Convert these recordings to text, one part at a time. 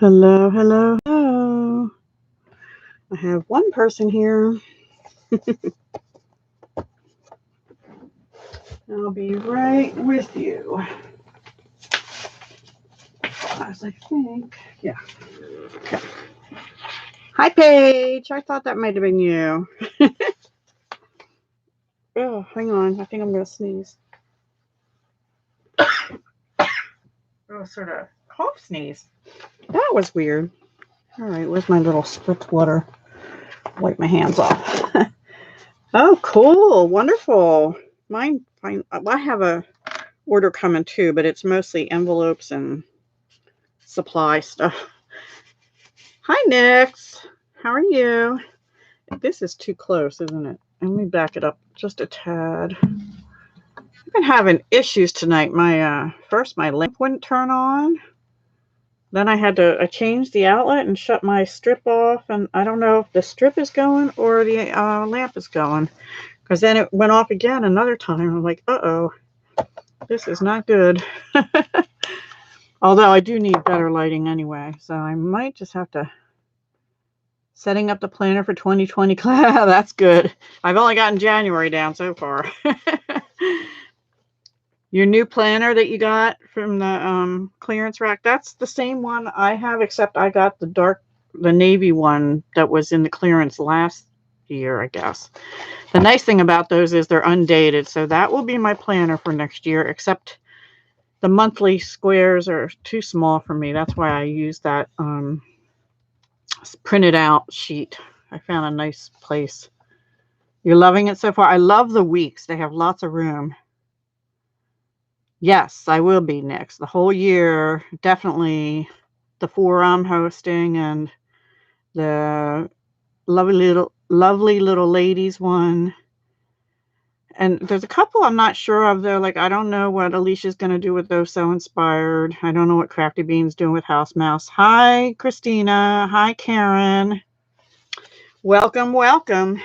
Hello, hello, hello. I have one person here. I'll be right with you. As I think. Yeah. Okay. Hi, Paige. I thought that might have been you. Oh, hang on. I think I'm going to sneeze. Oh, sort of cough sneeze. That was weird. All right. Where's my little spritz water? Wipe my hands off. Oh, cool. Wonderful. Mine, fine. I have a order coming too, but it's mostly envelopes and supply stuff. Hi, Nix. How are you? This is too close, isn't it? Let me back it up just a tad. I've been having issues tonight. First my lamp wouldn't turn on. Then I changed the outlet and shut my strip off, and I don't know if the strip is going or the lamp is going. Because then it went off again another time. I'm like, uh-oh, this is not good. Although I do need better lighting anyway, so I might just have to setting up the planner for 2020 class. That's good. I've only gotten January down so far. Your new planner that you got from the clearance rack, that's the same one I have, except I got the navy one that was in the clearance last year, I guess. The nice thing about those is they're undated, so that will be my planner for next year, except the monthly squares are too small for me. That's why I use that printed out sheet. I found a nice place. You're loving it so far? I love the weeks. They have lots of room. Yes, I will be next. The whole year, definitely the 4 I'm hosting and the lovely little ladies one. And there's a couple I'm not sure of though. Like I don't know what Alicia's gonna do with those So Inspired. I don't know what Crafty Bean's doing with House Mouse. Hi, Christina. Hi, Karen. Welcome, welcome.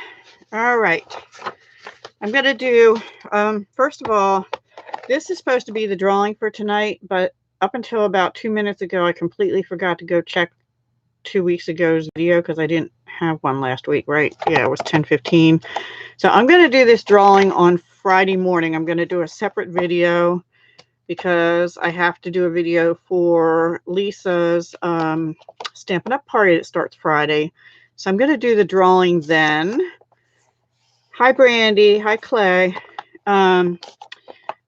All right. I'm gonna do first of all, this is supposed to be the drawing for tonight, but up until about 2 minutes ago, I completely forgot to go check 2 weeks ago's video because I didn't have one last week, right? Yeah, it was 10:15. So I'm going to do this drawing on Friday morning. I'm going to do a separate video because I have to do a video for Lisa's Stampin' Up party that starts Friday. So I'm going to do the drawing then. Hi, Brandy. Hi, Clay.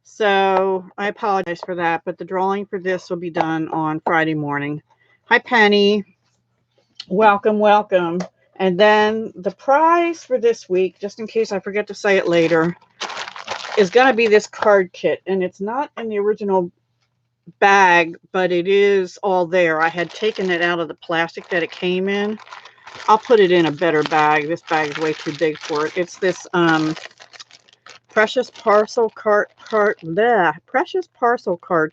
So I apologize for that, but the drawing for this will be done on Friday morning. Hi, Penny. Welcome, welcome. And then the prize for this week, just in case I forget to say it later, is going to be this card kit. And it's not in the original bag, but it is all there. I had taken it out of the plastic that it came in. I'll put it in a better bag. This bag is way too big for it. It's this Precious Parcel card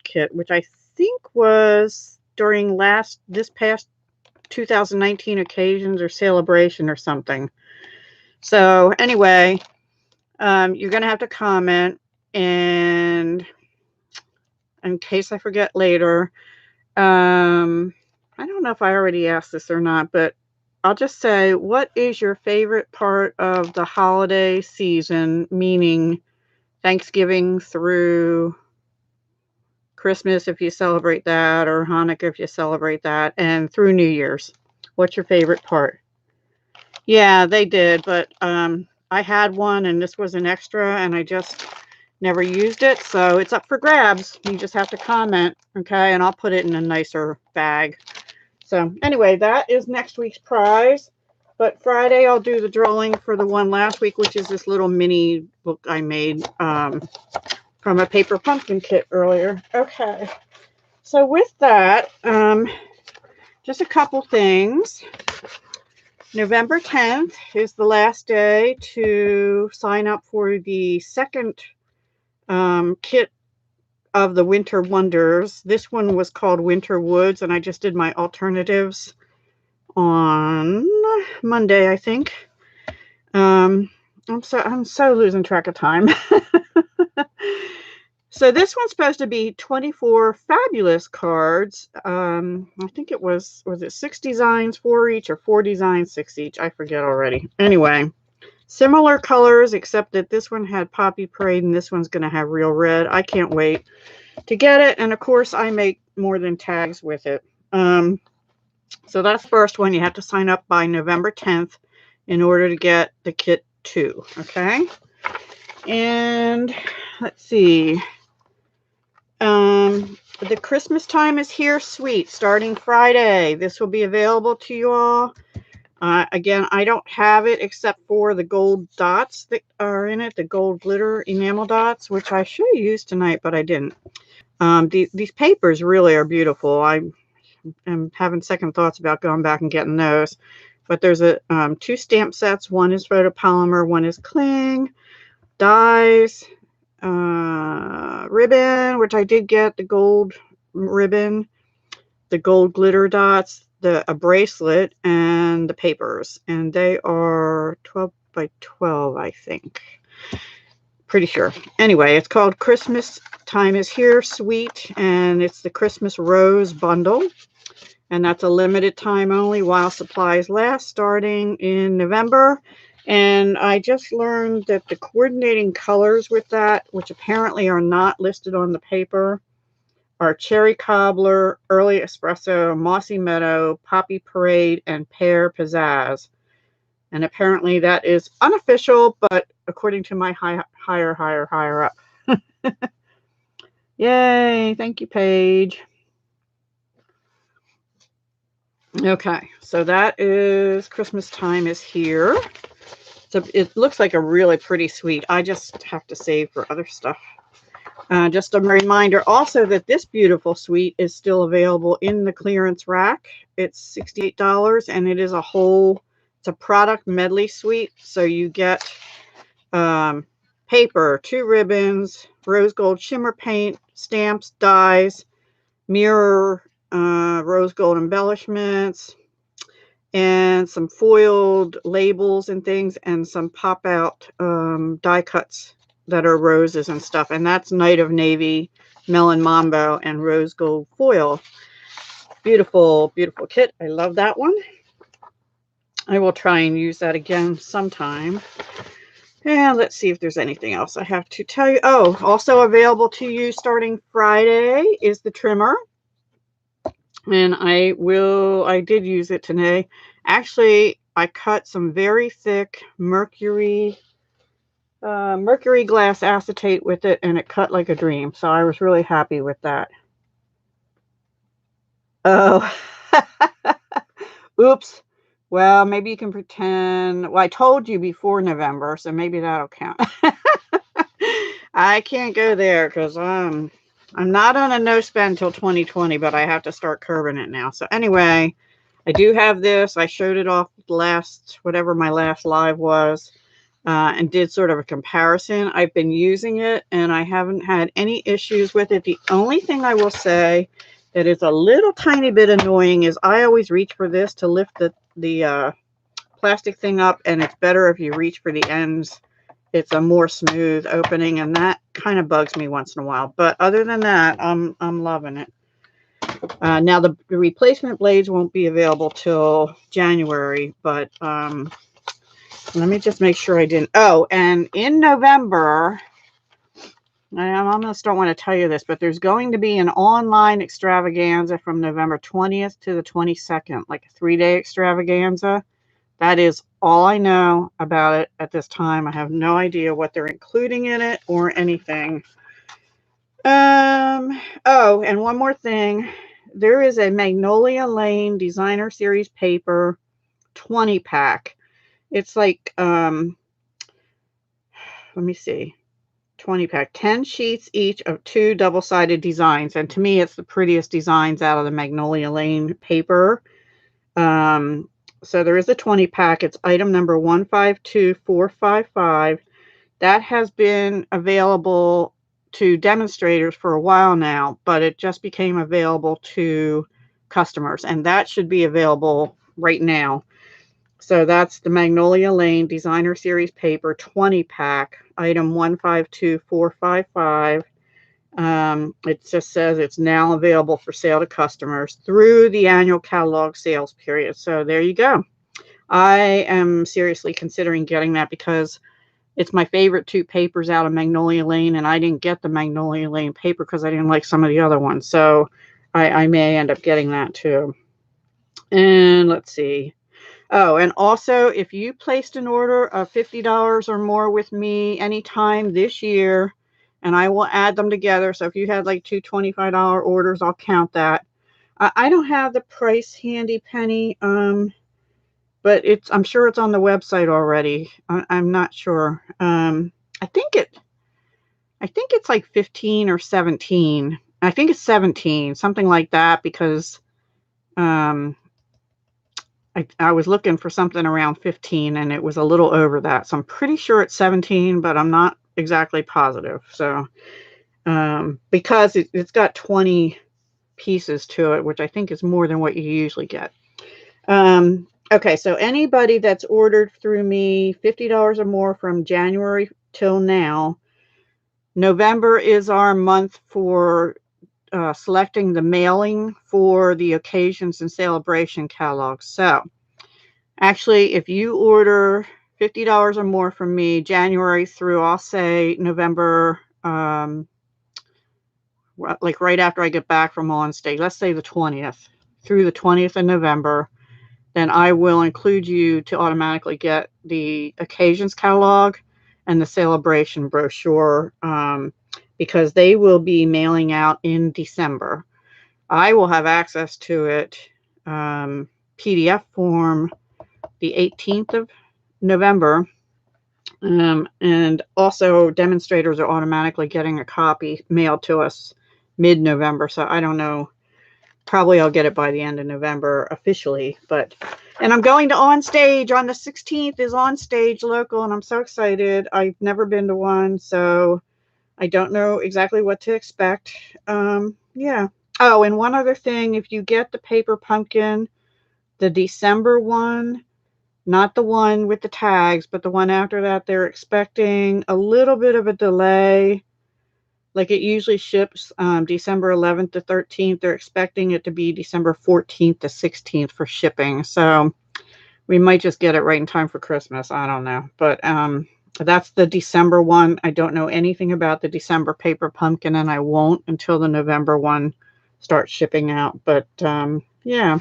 kit, which I think was during this past 2019 occasions or celebration or something. So anyway, you're gonna have to comment, and in case I forget later, I don't know if I already asked this or not, but I'll just say, what is your favorite part of the holiday season, meaning Thanksgiving through Christmas if you celebrate that, or Hanukkah if you celebrate that, and through New Year's? What's your favorite part? Yeah, they did, but I had one and this was an extra and I just never used it, so it's up for grabs. You just have to comment, okay, and I'll put it in a nicer bag. So anyway, that is next week's prize. But Friday I'll do the drawing for the one last week, which is this little mini book I made from a paper pumpkin kit earlier. Okay, so with that, just a couple things. November 10th is the last day to sign up for the second kit of the Winter Wonders. This one was called Winter Woods, and I just did my alternatives on Monday, I think. I'm so losing track of time. So this one's supposed to be 24 fabulous cards. I think it was it 6 designs, 4 each, or 4 designs, 6 each? I forget already. Anyway, similar colors, except that this one had Poppy Parade and this one's going to have Real Red. I can't wait to get it. And of course, I make more than tags with it. So that's the first one. You have to sign up by November 10th in order to get the kit 2. Okay. And let's see. The Christmas Time is Here suite starting Friday. This will be available to you all. Again, I don't have it except for the gold dots that are in it, the gold glitter enamel dots, which I should have used tonight, but I didn't. These papers really are beautiful. I am having second thoughts about going back and getting those. But there's 2 stamp sets. One is photopolymer, one is cling, dies, ribbon, which I did get the gold ribbon, the gold glitter dots, a bracelet, and the papers. And they are 12 by 12, I think. Pretty sure. Anyway, it's called Christmas Time is Here Suite, and it's the Christmas Rose Bundle. And that's a limited time only while supplies last, starting in November. And I just learned that the coordinating colors with that, which apparently are not listed on the paper, are Cherry Cobbler, Early Espresso, Mossy Meadow, Poppy Parade, and Pear Pizzazz. And apparently that is unofficial, but according to my higher up. Yay, thank you, Paige. Okay, so that is Christmas Time is Here. So it looks like a really pretty suite. I just have to save for other stuff. Just a reminder also that this beautiful suite is still available in the clearance rack. It's $68 and it is it's a product medley suite. So you get paper, 2 ribbons, rose gold shimmer paint, stamps, dies, mirror, rose gold embellishments, and some foiled labels and things, and some pop out die cuts that are roses and stuff. And that's Night of Navy, Melon Mambo, and rose gold foil. Beautiful, beautiful kit. I love that one. I will try and use that again sometime. And let's see if there's anything else I have to tell you. Oh, also available to you starting Friday is the trimmer. And I did use it today. Actually, I cut some very thick mercury glass acetate with it, and it cut like a dream. So I was really happy with that. Oh, oops. Well, maybe you can pretend. Well, I told you before November, so maybe that'll count. I can't go there because I'm not on a no spend until 2020, but I have to start curbing it now. So anyway, I do have this. I showed it off whatever my last live was, and did sort of a comparison. I've been using it and I haven't had any issues with it. The only thing I will say that is a little tiny bit annoying is I always reach for this to lift the plastic thing up, and it's better if you reach for the ends. It's a more smooth opening, and that kind of bugs me once in a while. But other than that, I'm loving it. Now the replacement blades won't be available till January, but let me just make sure I didn't. Oh, and in November, I almost don't want to tell you this, but there's going to be an online extravaganza from November 20th to the 22nd, like a 3-day extravaganza. That is all I know about it at this time. I have no idea what they're including in it or anything. Oh, and one more thing. There is a Magnolia Lane Designer Series paper 20 pack. It's like, let me see, 20 pack, 10 sheets each of 2 double-sided designs. And to me, it's the prettiest designs out of the Magnolia Lane paper. So there is a 20 pack. It's item number 152455. That has been available to demonstrators for a while now, but it just became available to customers, and that should be available right now. So that's the Magnolia Lane Designer Series paper 20 pack, item 152455. It just says it's now available for sale to customers through the annual catalog sales period. So there you go. I am seriously considering getting that because it's my favorite 2 papers out of Magnolia Lane, and I didn't get the Magnolia Lane paper because I didn't like some of the other ones. So I may end up getting that too. And let's see. Oh, and also, if you placed an order of $50 or more with me anytime this year, and I will add them together. So if you had like 2 $25 orders, I'll count that. I don't have the price handy, Penny, but I'm sure it's on the website already. I'm not sure. I think it's like 15 or 17. I think it's 17, something like that, because I was looking for something around 15 and it was a little over that. So I'm pretty sure it's 17, but I'm not exactly positive. So because it's got 20 pieces to it, which I think is more than what you usually get. Okay, so anybody that's ordered through me $50 or more from January till now, November is our month for selecting the mailing for the occasions and celebration catalog. So actually, if you order $50 or more from me January through, I'll say November, like right after I get back from on stage, let's say the 20th, through the 20th of November, then I will include you to automatically get the occasions catalog and the celebration brochure, because they will be mailing out in December. I will have access to it, PDF form, the 18th of November. And also demonstrators are automatically getting a copy mailed to us mid-November. So I don't know, probably I'll get it by the end of November officially, and I'm going to On Stage on the 16th is On Stage local, and I'm so excited. I've never been to one, so I don't know exactly what to expect. Yeah. Oh, and one other thing, if you get the paper pumpkin, the December one, not the one with the tags, but the one after that, they're expecting a little bit of a delay. Like it usually ships December 11th to 13th. They're expecting it to be December 14th to 16th for shipping. So we might just get it right in time for Christmas. I don't know. But that's the December one. I don't know anything about the December paper pumpkin, and I won't until the November one starts shipping out. But yeah.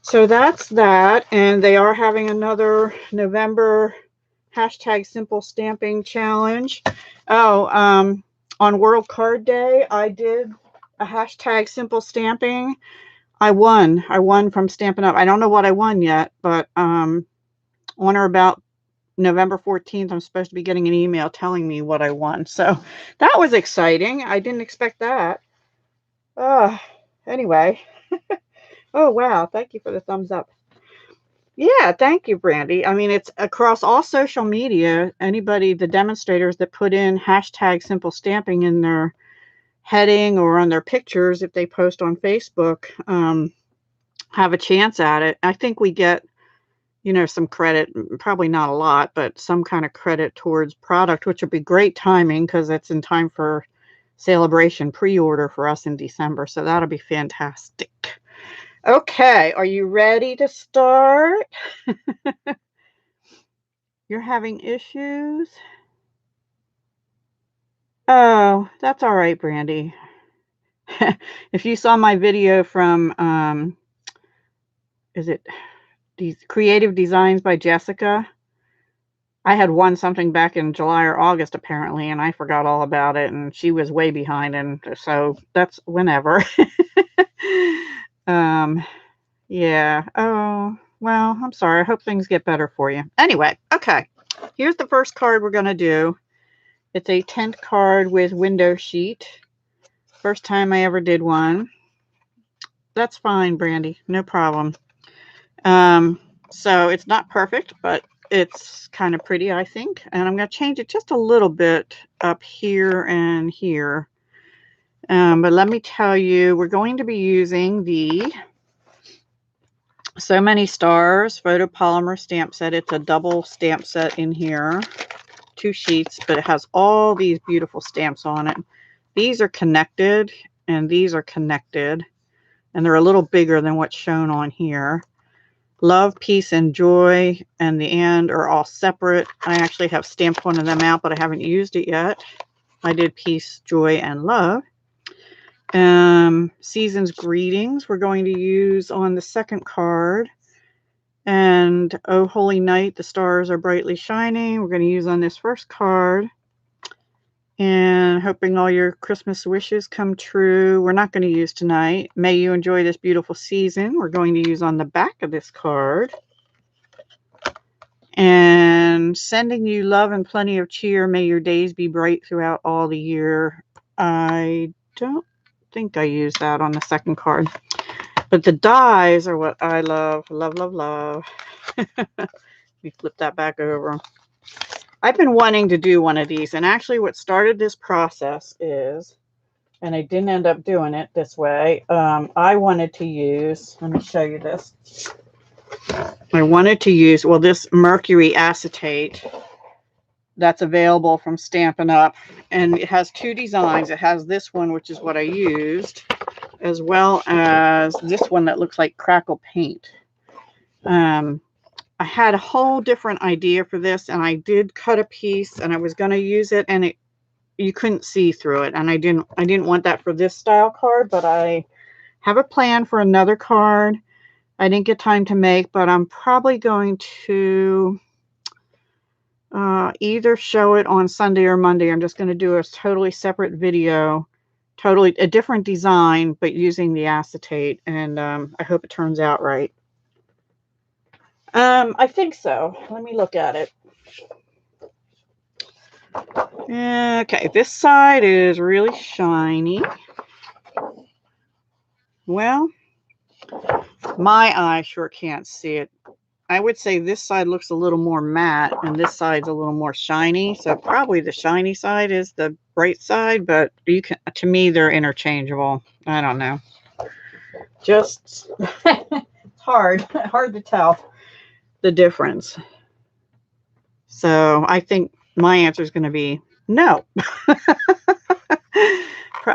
So that's that. And they are having another November #simple stamping challenge. Oh, on World Card Day, I did a #simple stamping. I won from Stampin' Up. I don't know what I won yet, but on or about November 14th, I'm supposed to be getting an email telling me what I won. So that was exciting. I didn't expect that. Anyway. Oh, wow. Thank you for the thumbs up. Yeah, thank you, Brandy. I mean, it's across all social media. Anybody, the demonstrators that put in #simple stamping in their heading or on their pictures, if they post on Facebook, have a chance at it. I think we get, some credit, probably not a lot, but some kind of credit towards product, which would be great timing because it's in time for celebration pre-order for us in December. So that'll be fantastic. Okay, are you ready to start? You're having issues? Oh, that's all right, Brandy. If you saw my video from, is it these Creative Designs by Jessica? I had won something back in July or August, apparently, and I forgot all about it, and she was way behind, and so that's whenever. Yeah. Oh, well, I'm sorry. I hope things get better for you. Anyway, okay. Here's the first card we're going to do. It's a tent card with window sheet. First time I ever did one. That's fine, Brandy. No problem. So it's not perfect, but it's kind of pretty, I think. And I'm going to change it just a little bit up here and here. But let me tell you, we're going to be using the So Many Stars photopolymer stamp set. It's a double stamp set in here. 2 sheets, but it has all these beautiful stamps on it. these are connected and these are connected, and they're a little bigger than what's shown on here. Love, peace, and joy and the and are all separate. I actually have stamped one of them out, but I haven't used it yet. I did peace, joy, and love. Season's greetings we're going to use on the second card. And oh holy night, the stars are brightly shining, we're going to use on this first card. And hoping all your Christmas wishes come true, we're not going to use tonight. May you enjoy this beautiful season, we're going to use on the back of this card. And sending you love and plenty of cheer, may your days be bright throughout all the year. I don't think I used that on the second card, but the dies are what I love. Love, love, love. Let me flip that back over. I've been wanting to do one of these, and actually what started this process is, and I didn't end up doing it this way, I wanted to use, let me show you this. I wanted to use, well, this mercury acetate that's available from Stampin' Up, and it has two designs. It has this one, which is what I used, as well as this one that looks like crackle paint. I had a whole different idea for this, and I did cut a piece, and I was going to use it, and you couldn't see through it, and I didn't want that for this style card, but I have a plan for another card I didn't get time to make, but I'm probably going to either show it on Sunday or Monday. I'm just going to do a totally separate video, totally a different design, but using the acetate, and I hope it turns out right. I think so. Let me look at it. Okay, this side is really shiny. Well, my eye sure can't see it. I would say this side looks a little more matte and this side's a little more shiny. So probably the shiny side is the bright side, but you can, to me, they're interchangeable. I don't know. Just it's hard to tell the difference. So I think my answer is going to be no.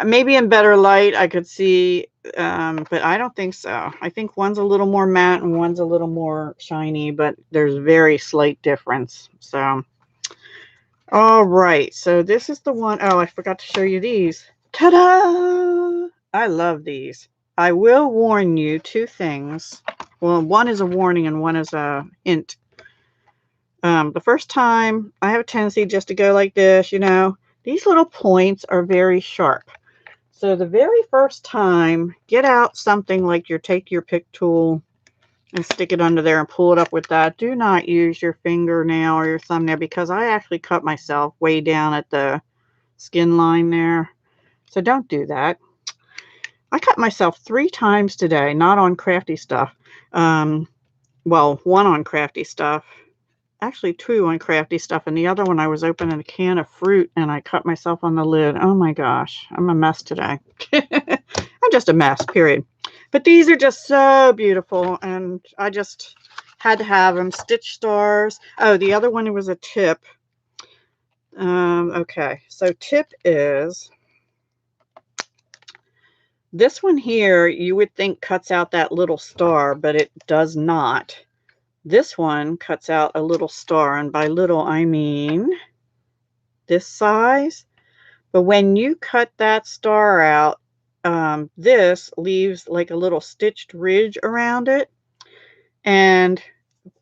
Maybe in better light I could see, but I don't think so. I think one's a little more matte and one's a little more shiny, but there's very slight difference. So, all right. So this is the one. Oh, I forgot to show you these. Ta-da! I love these. I will warn you two things. Well, one is a warning and one is a hint. The first time, I have a tendency just to go like this, you know. These little points are very sharp. So the very first time, get out something like take your pick tool and stick it under there and pull it up with that. Do not use your fingernail or your thumbnail, because I actually cut myself way down at the skin line there. So don't do that. I cut myself 3 times today, not on crafty stuff. Well, one on crafty stuff. Actually 2 on crafty stuff, and the other one I was opening a can of fruit and I cut myself on the lid. Oh my gosh, I'm a mess today. I'm just a mess, period. But these are just so beautiful, and I just had to have them. Stitch stars. Oh, the other one was a tip. Okay, so tip is this one here. You would think cuts out that little star, but it does not. This one cuts out a little star, and by little I mean this size. But when you cut that star out, this leaves like a little stitched ridge around it. And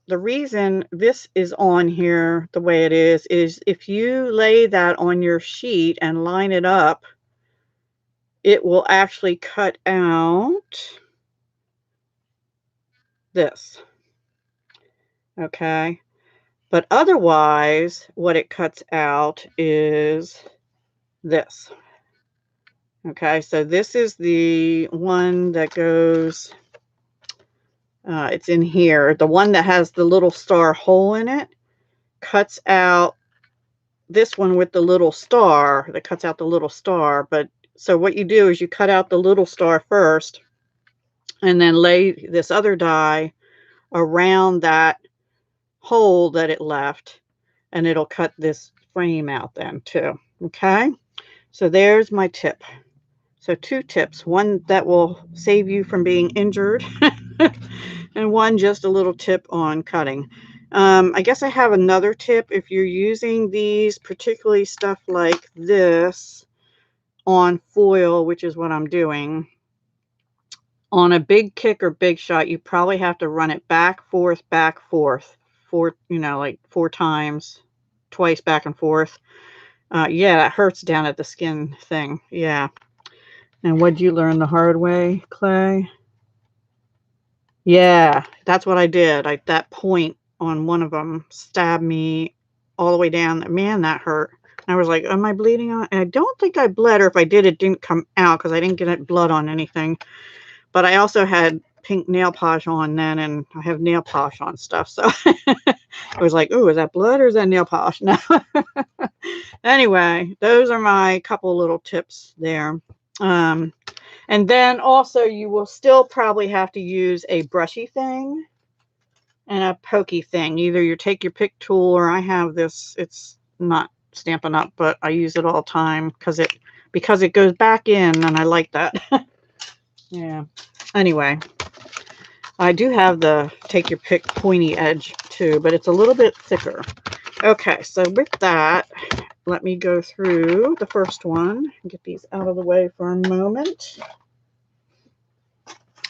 the reason this is on here the way it is if you lay that on your sheet and line it up, it will actually cut out this. Okay. But otherwise, what it cuts out is this. Okay, so this is the one that goes, it's in here. The one that has the little star hole in it cuts out this one with the little star, that cuts out the little star. But so what you do is you cut out the little star first and then lay this other die around that hole that it left, and it'll cut this frame out then too. Okay, So there's my tip. So 2 tips, one that will save you from being injured and one just a little tip on cutting. I guess I have another tip if you're using these, particularly stuff like this on foil, which is what I'm doing. On a big kick or big shot, you probably have to run it back, forth, 4, like 4 times, twice back and forth. Yeah, that hurts down at the skin thing. Yeah. And what'd you learn the hard way, Clay? Yeah, that's what I did. That point on one of them stabbed me all the way down. Man, that hurt. I was like, am I bleeding on? And I don't think I bled, or if I did, it didn't come out because I didn't get blood on anything. But I also had pink nail polish on then, and I have nail polish on stuff. So I was like, ooh, is that blood or is that nail polish? No. Anyway, those are my couple little tips there. And then also you will still probably have to use a brushy thing and a pokey thing. Either you take your pick tool, or I have this, it's not Stampin' Up, but I use it all the time because it goes back in, and I like that. Yeah. Anyway, I do have the take your pick pointy edge too, but it's a little bit thicker. Okay, so with that, let me go through the first one and get these out of the way for a moment.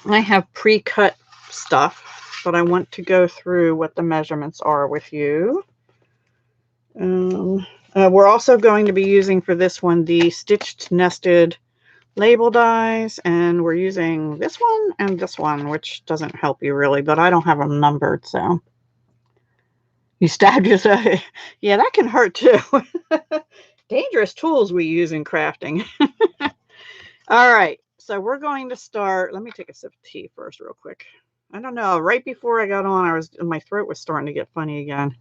I have pre-cut stuff, but I want to go through what the measurements are with you. We're also going to be using for this one the stitched nested label dies, and we're using this one and this one, which doesn't help you really, but I don't have them numbered, so you stabbed yourself. Yeah, that can hurt too. Dangerous tools we use in crafting. All right, so we're going to start. Let me take a sip of tea first real quick. I don't know, right before I got on, my throat was starting to get funny again,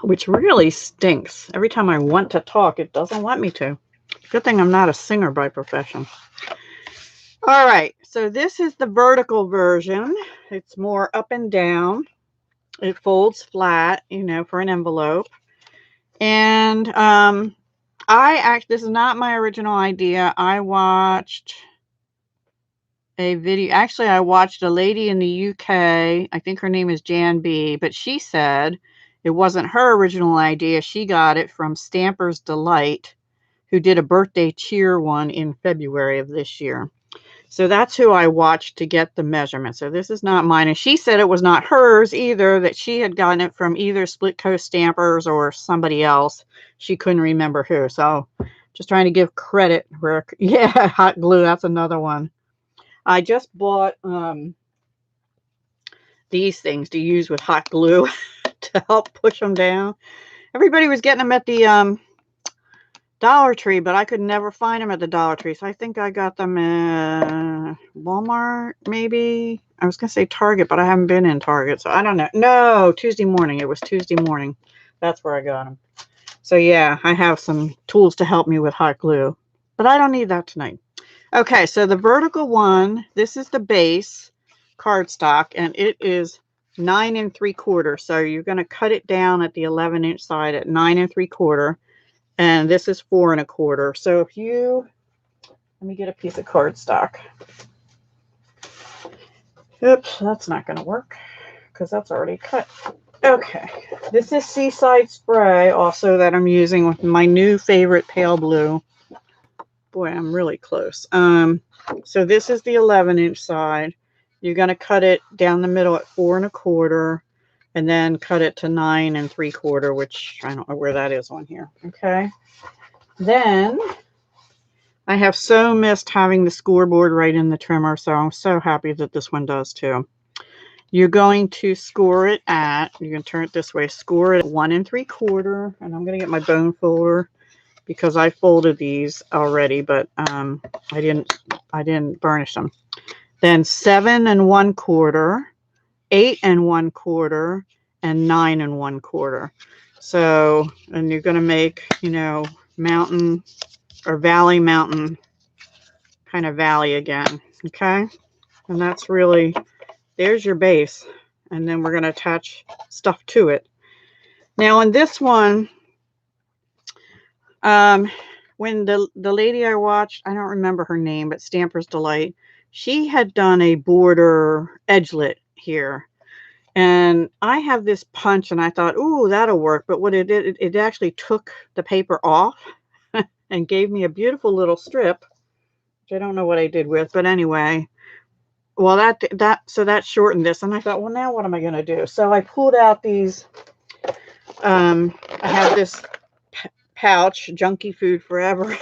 which really stinks. Every time I want to talk, it doesn't let me to. Good thing I'm not a singer by profession. All right, so this is the vertical version. It's more up and down. It folds flat, for an envelope. And this is not my original idea. I watched a video. Actually, I watched a lady in the UK. I think her name is Jan B, but she said it wasn't her original idea. She got it from Stamper's Delight, who did a birthday cheer one in February of this year. So that's who I watched to get the measurement. So this is not mine. And she said it was not hers either, that she had gotten it from either Split Coast Stampers or somebody else. She couldn't remember who. So just trying to give credit where, yeah, hot glue. That's another one. I just bought these things to use with hot glue to help push them down. Everybody was getting them at the Dollar Tree, but I could never find them at the Dollar Tree. So I think I got them at Walmart, maybe. I was going to say Target, but I haven't been in Target, so I don't know. No, Tuesday morning. It was Tuesday morning. That's where I got them. So yeah, I have some tools to help me with hot glue, but I don't need that tonight. Okay, so the vertical one, this is the base cardstock, and it is 9 3/4. So you're going to cut it down at the 11-inch side at 9 3/4. And this is 4 1/4. So if you, let me get a piece of cardstock. Oops, that's not going to work because that's already cut. Okay, this is Seaside Spray also that I'm using with my new favorite pale blue. Boy, I'm really close. So this is the 11-inch side. You're going to cut it down the middle at 4 1/4. And then cut it to 9 3/4, which I don't know where that is on here. Okay. Then I have so missed having the scoreboard right in the trimmer, so I'm so happy that this one does too. You're going to score it at, you can turn it this way, score it at 1 3/4. And I'm going to get my bone folder because I folded these already, but I didn't burnish them. Then 7 1/4. 8 1/4, and 9 1/4. So, and you're going to make, mountain or valley, mountain, kind of valley again. Okay. And that's really, there's your base. And then we're going to attach stuff to it. Now on this one, When the lady I watched, I don't remember her name, but Stamper's Delight, she had done a border edgelet here. And I have this punch and I thought, ooh, that'll work. But what it did, it actually took the paper off and gave me a beautiful little strip, which I don't know what I did with, but anyway. Well, so that shortened this, and I thought, well, now what am I going to do? So I pulled out these. I have this pouch, Junkie Food Forever,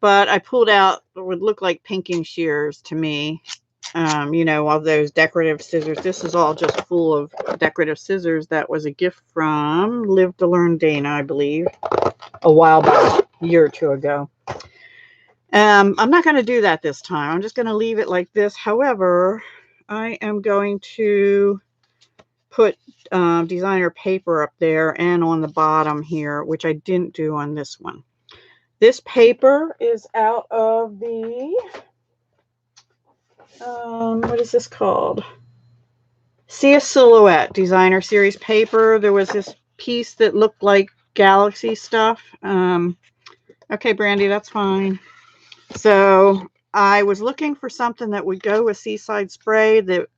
but I pulled out what would look like pinking shears to me. You know, of those decorative scissors. This is all just full of decorative scissors. That was a gift from Live to Learn Dana, I believe, a while back, a year or two ago. I'm not going to do that this time. I'm just going to leave it like this. However, I am going to put designer paper up there and on the bottom here, which I didn't do on this one. This paper is out of the, what is this called? See a Silhouette designer series paper. There was this piece that looked like galaxy stuff. Okay, Brandy, that's fine. So I was looking for something that would go with Seaside Spray that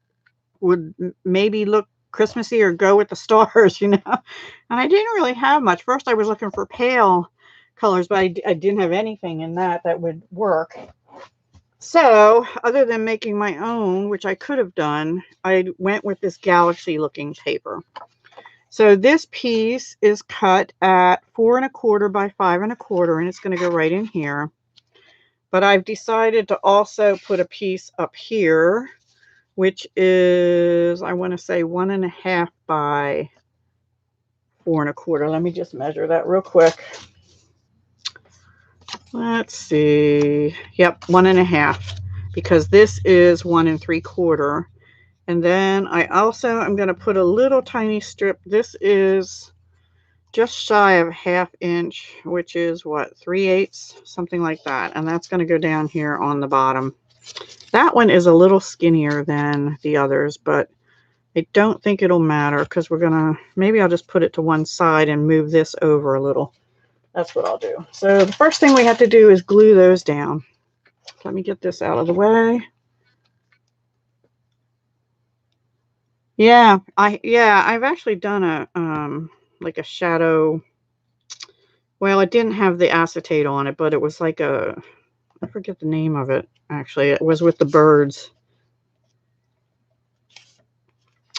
would maybe look Christmassy or go with the stars, you know. And I didn't really have much. First, I was looking for pale colors, but I didn't have anything in that would work. So other than making my own, which I could have done, I went with this galaxy looking paper. So this piece is cut at 4 1/4 by 5 1/4, and it's going to go right in here. But I've decided to also put a piece up here, which is, I want to say 1 1/2 by 4 1/4. Let me just measure that real quick. Let's see. Yep, 1 1/2, because this is 1 3/4. And then I also am going to put a little tiny strip. This is just shy of 1/2 inch, which is what, 3/8, something like that. And that's going to go down here on the bottom. That one is a little skinnier than the others, but I don't think it'll matter because we're going to, maybe I'll just put it to one side and move this over a little. That's what I'll do. So the first thing we have to do is glue those down. Let me get this out of the way. Yeah, I've actually done a like a shadow. Well, it didn't have the acetate on it, but it was like a, I forget the name of it, actually. It was with the birds.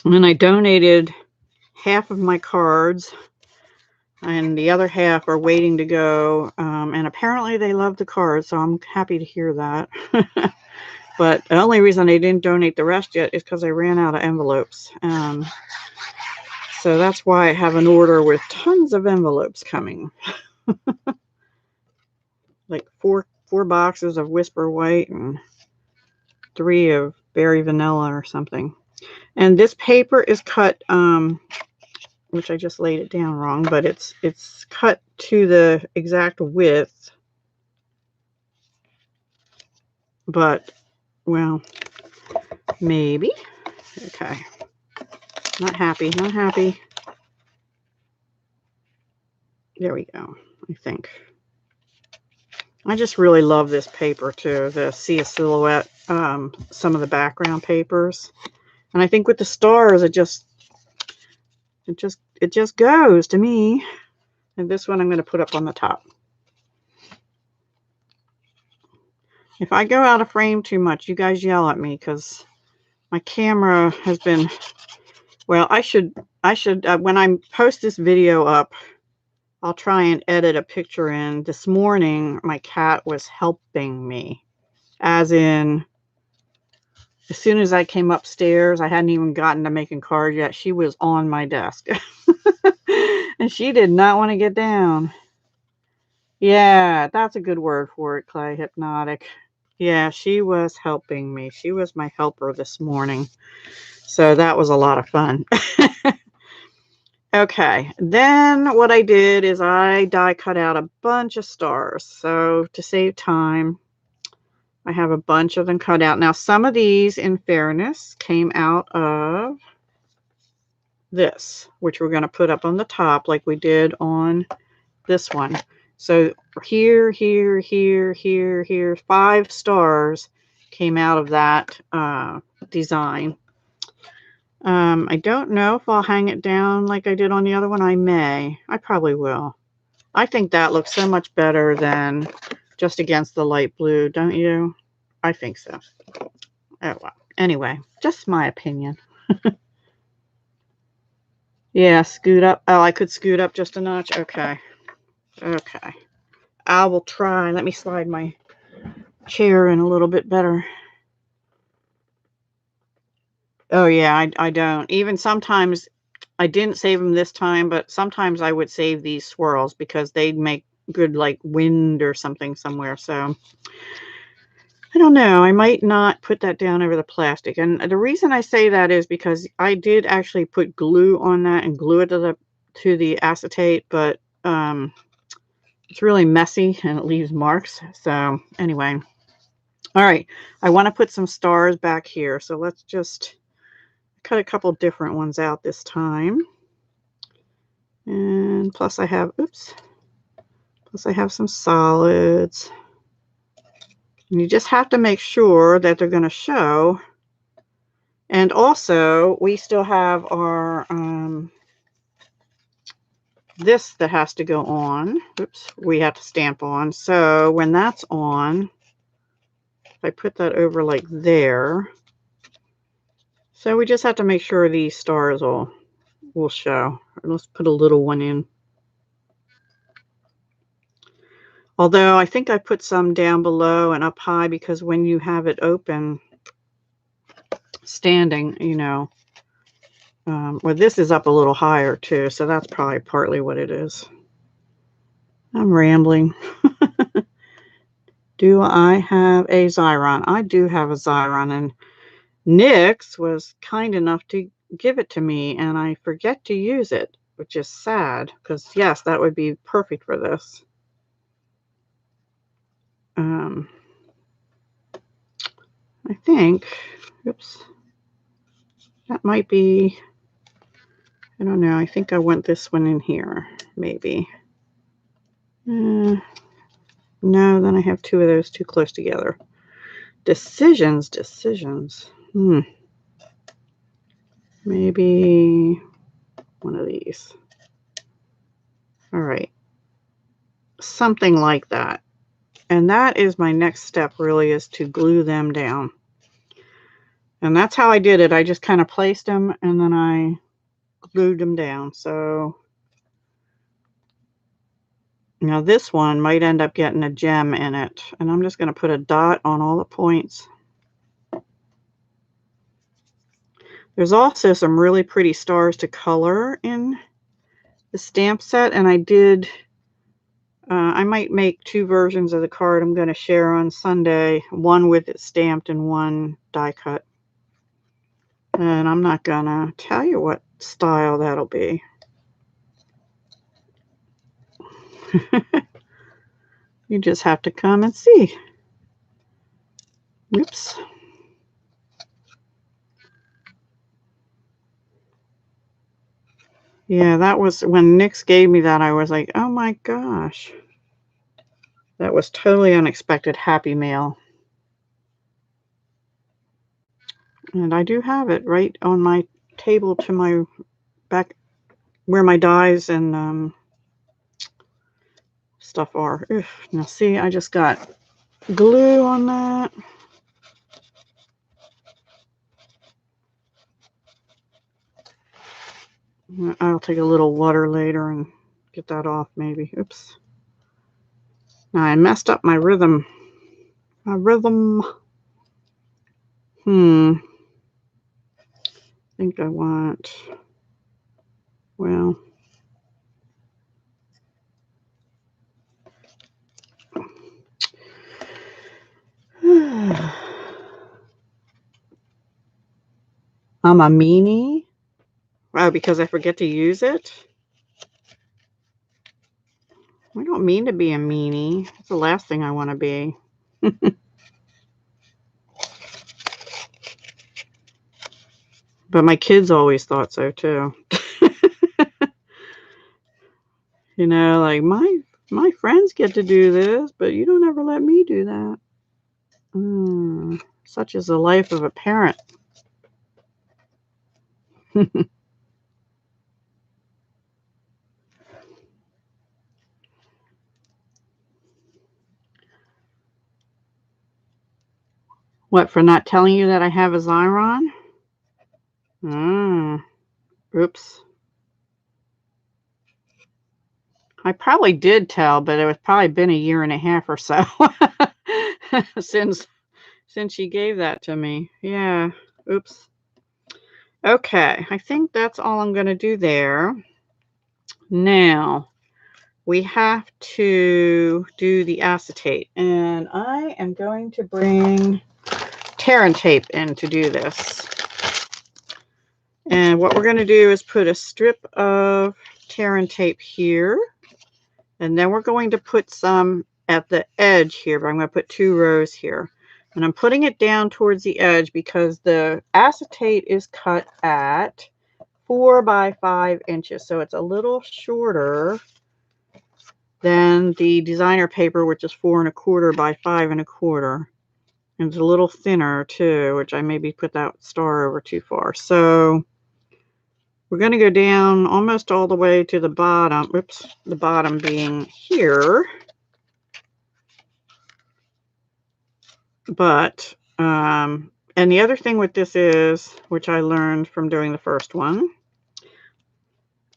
And then I donated half of my cards, and the other half are waiting to go. And apparently they love the cards, so I'm happy to hear that. But the only reason I didn't donate the rest yet is because I ran out of envelopes. So that's why I have an order with tons of envelopes coming. Like four boxes of Whisper White and 3 of Berry Vanilla or something. And this paper is cut, which I just laid it down wrong, but it's cut to the exact width. But, well, maybe. Okay. Not happy, not happy. There we go, I think. I just really love this paper too, the See a Silhouette, some of the background papers. And I think with the stars, it just goes to me. And this one I'm going to put up on the top. If I go out of frame too much, you guys yell at me because my camera has been, well, I should when I post this video up, I'll try and edit a picture in. This morning, my cat was helping me. As in, as soon as I came upstairs, I hadn't even gotten to making cards yet. She was on my desk. And she did not want to get down. Yeah, that's a good word for it, Clay. Hypnotic. Yeah, she was helping me. She was my helper this morning. So that was a lot of fun. Okay, then what I did is I die cut out a bunch of stars. So to save time, I have a bunch of them cut out. Now, some of these, in fairness, came out of this, which we're going to put up on the top like we did on this one. So here, 5 stars came out of that design. I don't know if I'll hang it down like I did on the other one. I may. I probably will. I think that looks so much better than just against the light blue, don't you? I think so. Oh, well. Anyway, just my opinion. Yeah, scoot up. Oh, I could scoot up just a notch. Okay. Okay. I will try. Let me slide my chair in a little bit better. Oh, yeah, I don't. Even sometimes, I didn't save them this time, but sometimes I would save these swirls because they'd make good, like, wind or something somewhere. So, I don't know. I might not put that down over the plastic. And the reason I say that is because I did actually put glue on that and glue it to the acetate, but it's really messy and it leaves marks. So, anyway. All right. I want to put some stars back here. So, let's just cut a couple different ones out this time. And plus I have, plus I have some solids. And you just have to make sure that they're going to show. And also, we still have our, this that has to go on. We have to stamp on. So when that's on, if I put that over like there, so we just have to make sure these stars will show. Let's put a little one in. Although I think I put some down below and up high because when you have it open, standing, you know, well, this is up a little higher too, so that's probably partly what it is. I'm rambling. Do I have a Xyron? I do have a Xyron, and Nyx was kind enough to give it to me, and I forget to use it, which is sad, because yes, that would be perfect for this. I think, that might be, I don't know, I think I want this one in here, maybe. No, then I have 2 of those too close together. Decisions. Maybe one of these. All right. Something like that. And that is my next step, really, is to glue them down. And that's how I did it. I just kind of placed them and then I glued them down. So now this one might end up getting a gem in it. And I'm just going to put a dot on all the points. There's also some really pretty stars to color in the stamp set. And I did, I might make 2 versions of the card I'm going to share on Sunday. One with it stamped and one die cut. And I'm not going to tell you what style that'll be. You just have to come and see. Oops. Yeah, that was when Nyx gave me that, I was like, oh my gosh. That was totally unexpected happy mail. And I do have it right on my table to my back where my dies and stuff are. Ugh. Now see, I just got glue on that. I'll take a little water later and get that off maybe. Oops. Now I messed up my rhythm. My rhythm. I think I want, well, I'm a meanie. Oh, because I forget to use it? I don't mean to be a meanie. That's the last thing I want to be. But my kids always thought so too. You know, like my My friends get to do this, but you don't ever let me do that. Such is the life of a parent. What, for not telling you that I have a Xyron? Oops. I probably did tell, but it was probably been a year and a half or so since she gave that to me. Yeah. Oops. Okay. I think that's all I'm going to do there. Now, we have to do the acetate, and I am going to bring tear and tape in to do this. And what we're going to do is put a strip of tear and tape here, and then we're going to put some at the edge here, but I'm going to put 2 rows here. And I'm putting it down towards the edge because the acetate is cut at 4 by 5 inches, so it's a little shorter than the designer paper, which is 4 1/4 by 5 1/4. And it's a little thinner too, which I maybe put that star over too far. So we're going to go down almost all the way to the bottom. Oops, the bottom being here. But, and the other thing with this is, which I learned from doing the first one,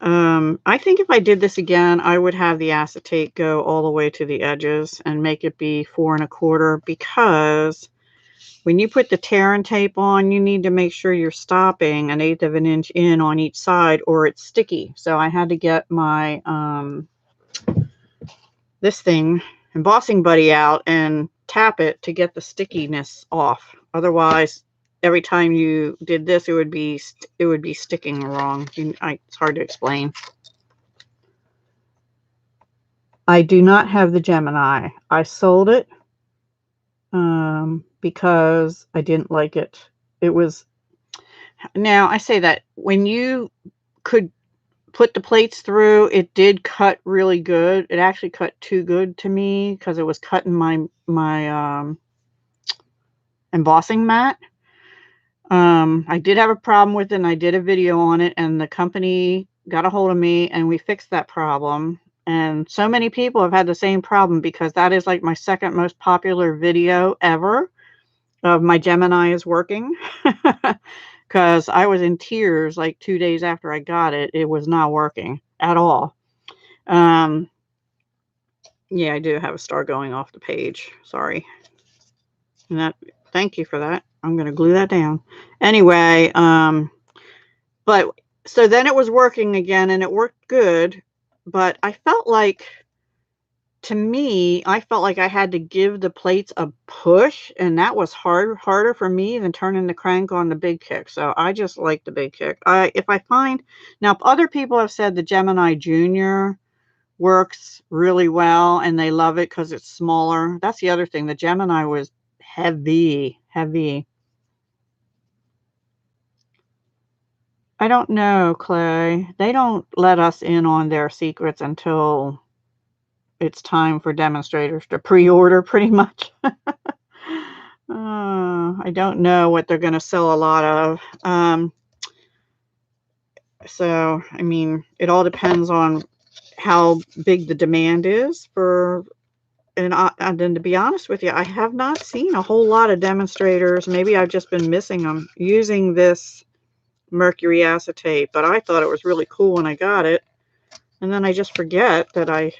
I think if I did this again, I would have the acetate go all the way to the edges and make it be 4 1/4, because when you put the tear and tape on, you need to make sure you're stopping 1/8 of an inch in on each side or it's sticky. So I had to get my, this thing, embossing buddy out and tap it to get the stickiness off. Otherwise, every time you did this, it would be sticking wrong. It's hard to explain. I do not have the Gemini. I sold it because I didn't like it. It was, now I say that when you could put the plates through, it did cut really good. It actually cut too good to me because it was cutting my embossing mat. I did have a problem with it, and I did a video on it, and the company got a hold of me and we fixed that problem. And so many people have had the same problem because that is like my second most popular video ever of my Gemini is working. Because I was in tears like 2 days after I got it. It was not working at all. Yeah, I do have a star going off the page. Sorry. And that, thank you for that. I'm going to glue that down. Anyway, but so then it was working again and it worked good. But I felt like, to me, I felt like I had to give the plates a push, and that was harder for me than turning the crank on the big kick. So I just like the big kick. If I find, now other people have said the Gemini Junior works really well and they love it because it's smaller. That's the other thing. The Gemini was heavy. I don't know, Clay. They don't let us in on their secrets until it's time for demonstrators to pre-order, pretty much. I don't know what they're going to sell a lot of. So, I mean, it all depends on how big the demand is for, and then to be honest with you, I have not seen a whole lot of demonstrators. Maybe I've just been missing them using this mercury acetate, but I thought it was really cool when I got it. And then I just forget that I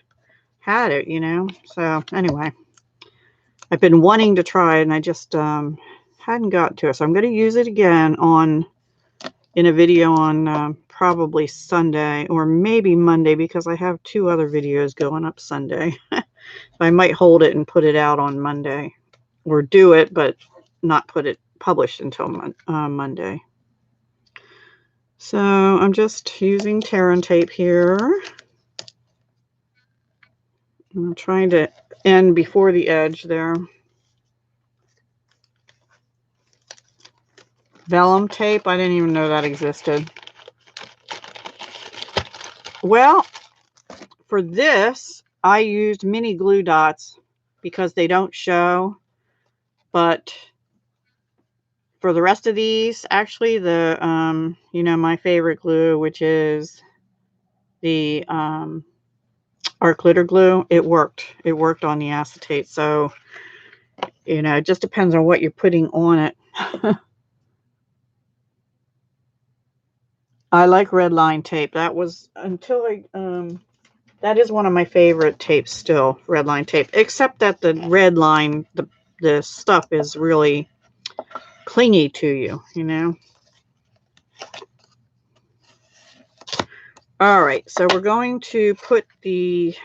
had it, you know? So anyway, I've been wanting to try it and I just hadn't gotten to it. So I'm going to use it again in a video on probably Sunday or maybe Monday, because I have 2 other videos going up Sunday. I might hold it and put it out on Monday, or do it but not put it published until Monday. So I'm just using tear and tape here. I'm trying to end before the edge there. Vellum tape, I didn't even know that existed. Well, for this, I used mini glue dots because they don't show, but for the rest of these, actually the, you know, my favorite glue, which is the art glitter glue, it worked. It worked on the acetate. So, you know, it just depends on what you're putting on it. I like red line tape. That was until that is one of my favorite tapes still, red line tape, except that the red line, the stuff is really clingy to you, you know. All right, so we're going to put the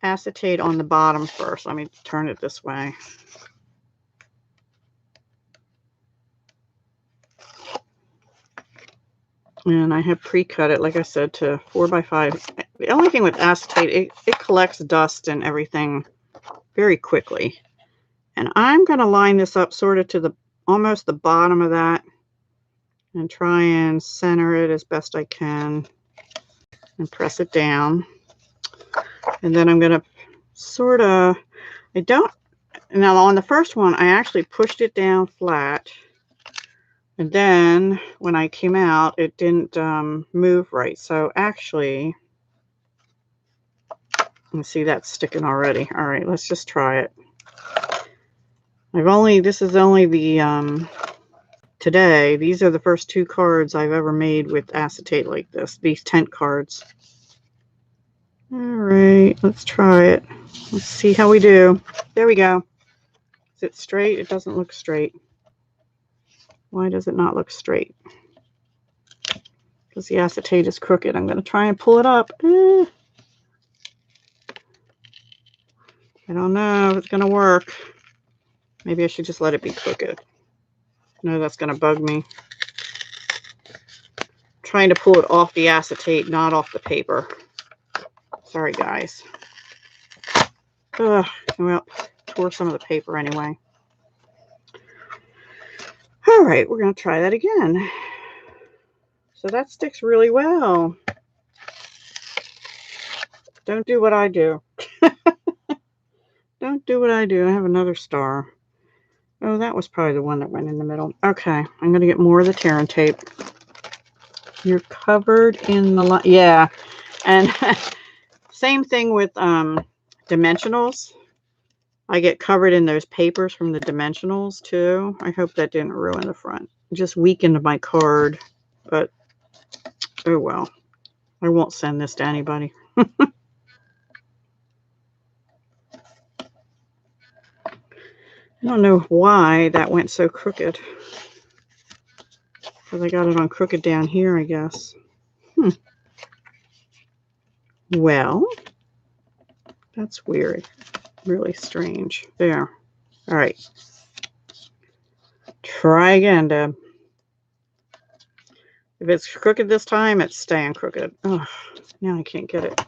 acetate on the bottom first. Let me turn it this way. And I have pre-cut it, like I said, to 4x5. The only thing with acetate, it collects dust and everything very quickly. And I'm going to line this up sort of to the almost the bottom of that and try and center it as best I can and press it down. And then I'm going to sort of, now on the first one, I actually pushed it down flat. And then when I came out, it didn't move right. So actually, you see that's sticking already. All right, let's just try it. This is only the, today, these are the first 2 cards I've ever made with acetate like this, these tent cards. All right, let's try it. Let's see how we do. There we go. Is it straight? It doesn't look straight. Why does it not look straight? Because the acetate is crooked. I'm going to try and pull it up. I don't know if it's going to work. Maybe I should just let it be crooked. No, that's going to bug me. I'm trying to pull it off the acetate, not off the paper. Sorry, guys. Ugh, well, tore some of the paper anyway. All right, we're going to try that again. So that sticks really well. Don't do what I do. Don't do what I do. I have another star. Oh, that was probably the one that went in the middle. Okay, I'm going to get more of the tearing tape. You're covered in the line. Yeah, and same thing with dimensionals. I get covered in those papers from the dimensionals too. I hope that didn't ruin the front. It just weakened my card, but oh well. I won't send this to anybody. I don't know why that went so crooked. Because I got it on crooked down here, I guess. Well, that's weird. Really strange. There. All right. Try again, Deb. If it's crooked this time, it's staying crooked. Oh, now I can't get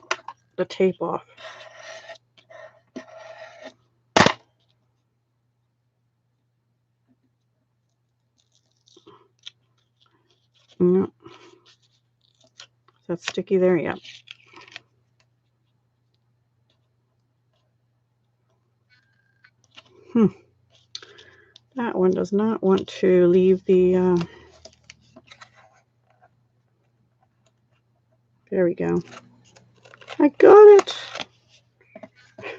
the tape off. No. Is that sticky there? Yeah. That one does not want to leave the... There we go. I got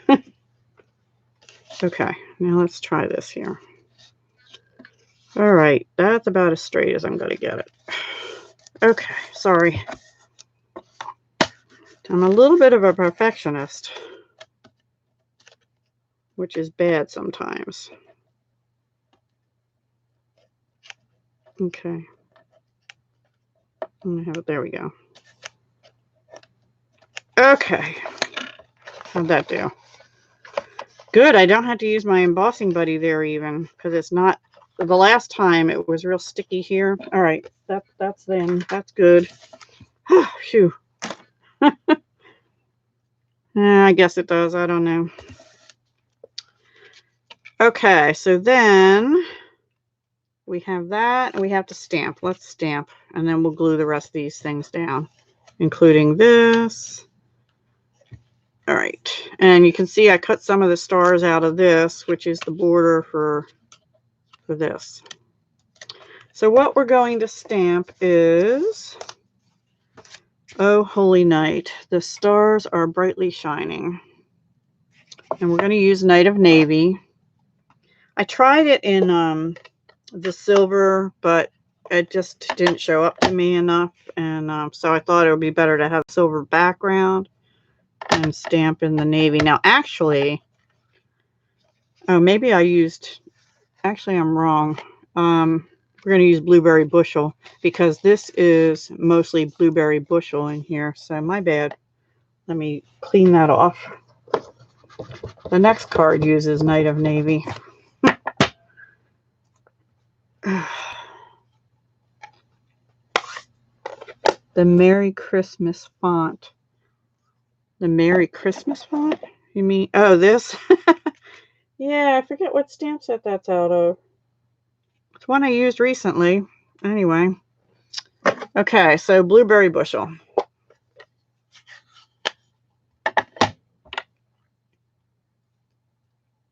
it. Okay, now let's try this here. All right, that's about as straight as I'm going to get it. Okay, sorry. I'm a little bit of a perfectionist, which is bad sometimes. Okay. I'm gonna have it. There we go. Okay. How'd that do? Good. I don't have to use my embossing buddy there even, because it's not. The last time it was real sticky here. All right. That's then. That's good. Phew. I guess it does. I don't know. Okay. So then we have that, and we have to stamp. Let's stamp, and then we'll glue the rest of these things down, including this. All right, and you can see I cut some of the stars out of this, which is the border for this. So what we're going to stamp is, Oh Holy Night. The stars are brightly shining. And we're going to use Night of Navy. I tried it in the silver, but it just didn't show up to me enough. And so I thought it would be better to have silver background and stamp in the navy. Now, actually, oh, maybe I used, actually, I'm wrong. We're going to use Blueberry Bushel because this is mostly Blueberry Bushel in here. So my bad. Let me clean that off. The next card uses Night of Navy. The Merry Christmas font. The Merry Christmas font? You mean, oh, this? Yeah, I forget what stamp set that's out of. It's one I used recently. Anyway. Okay, so Blueberry Bushel.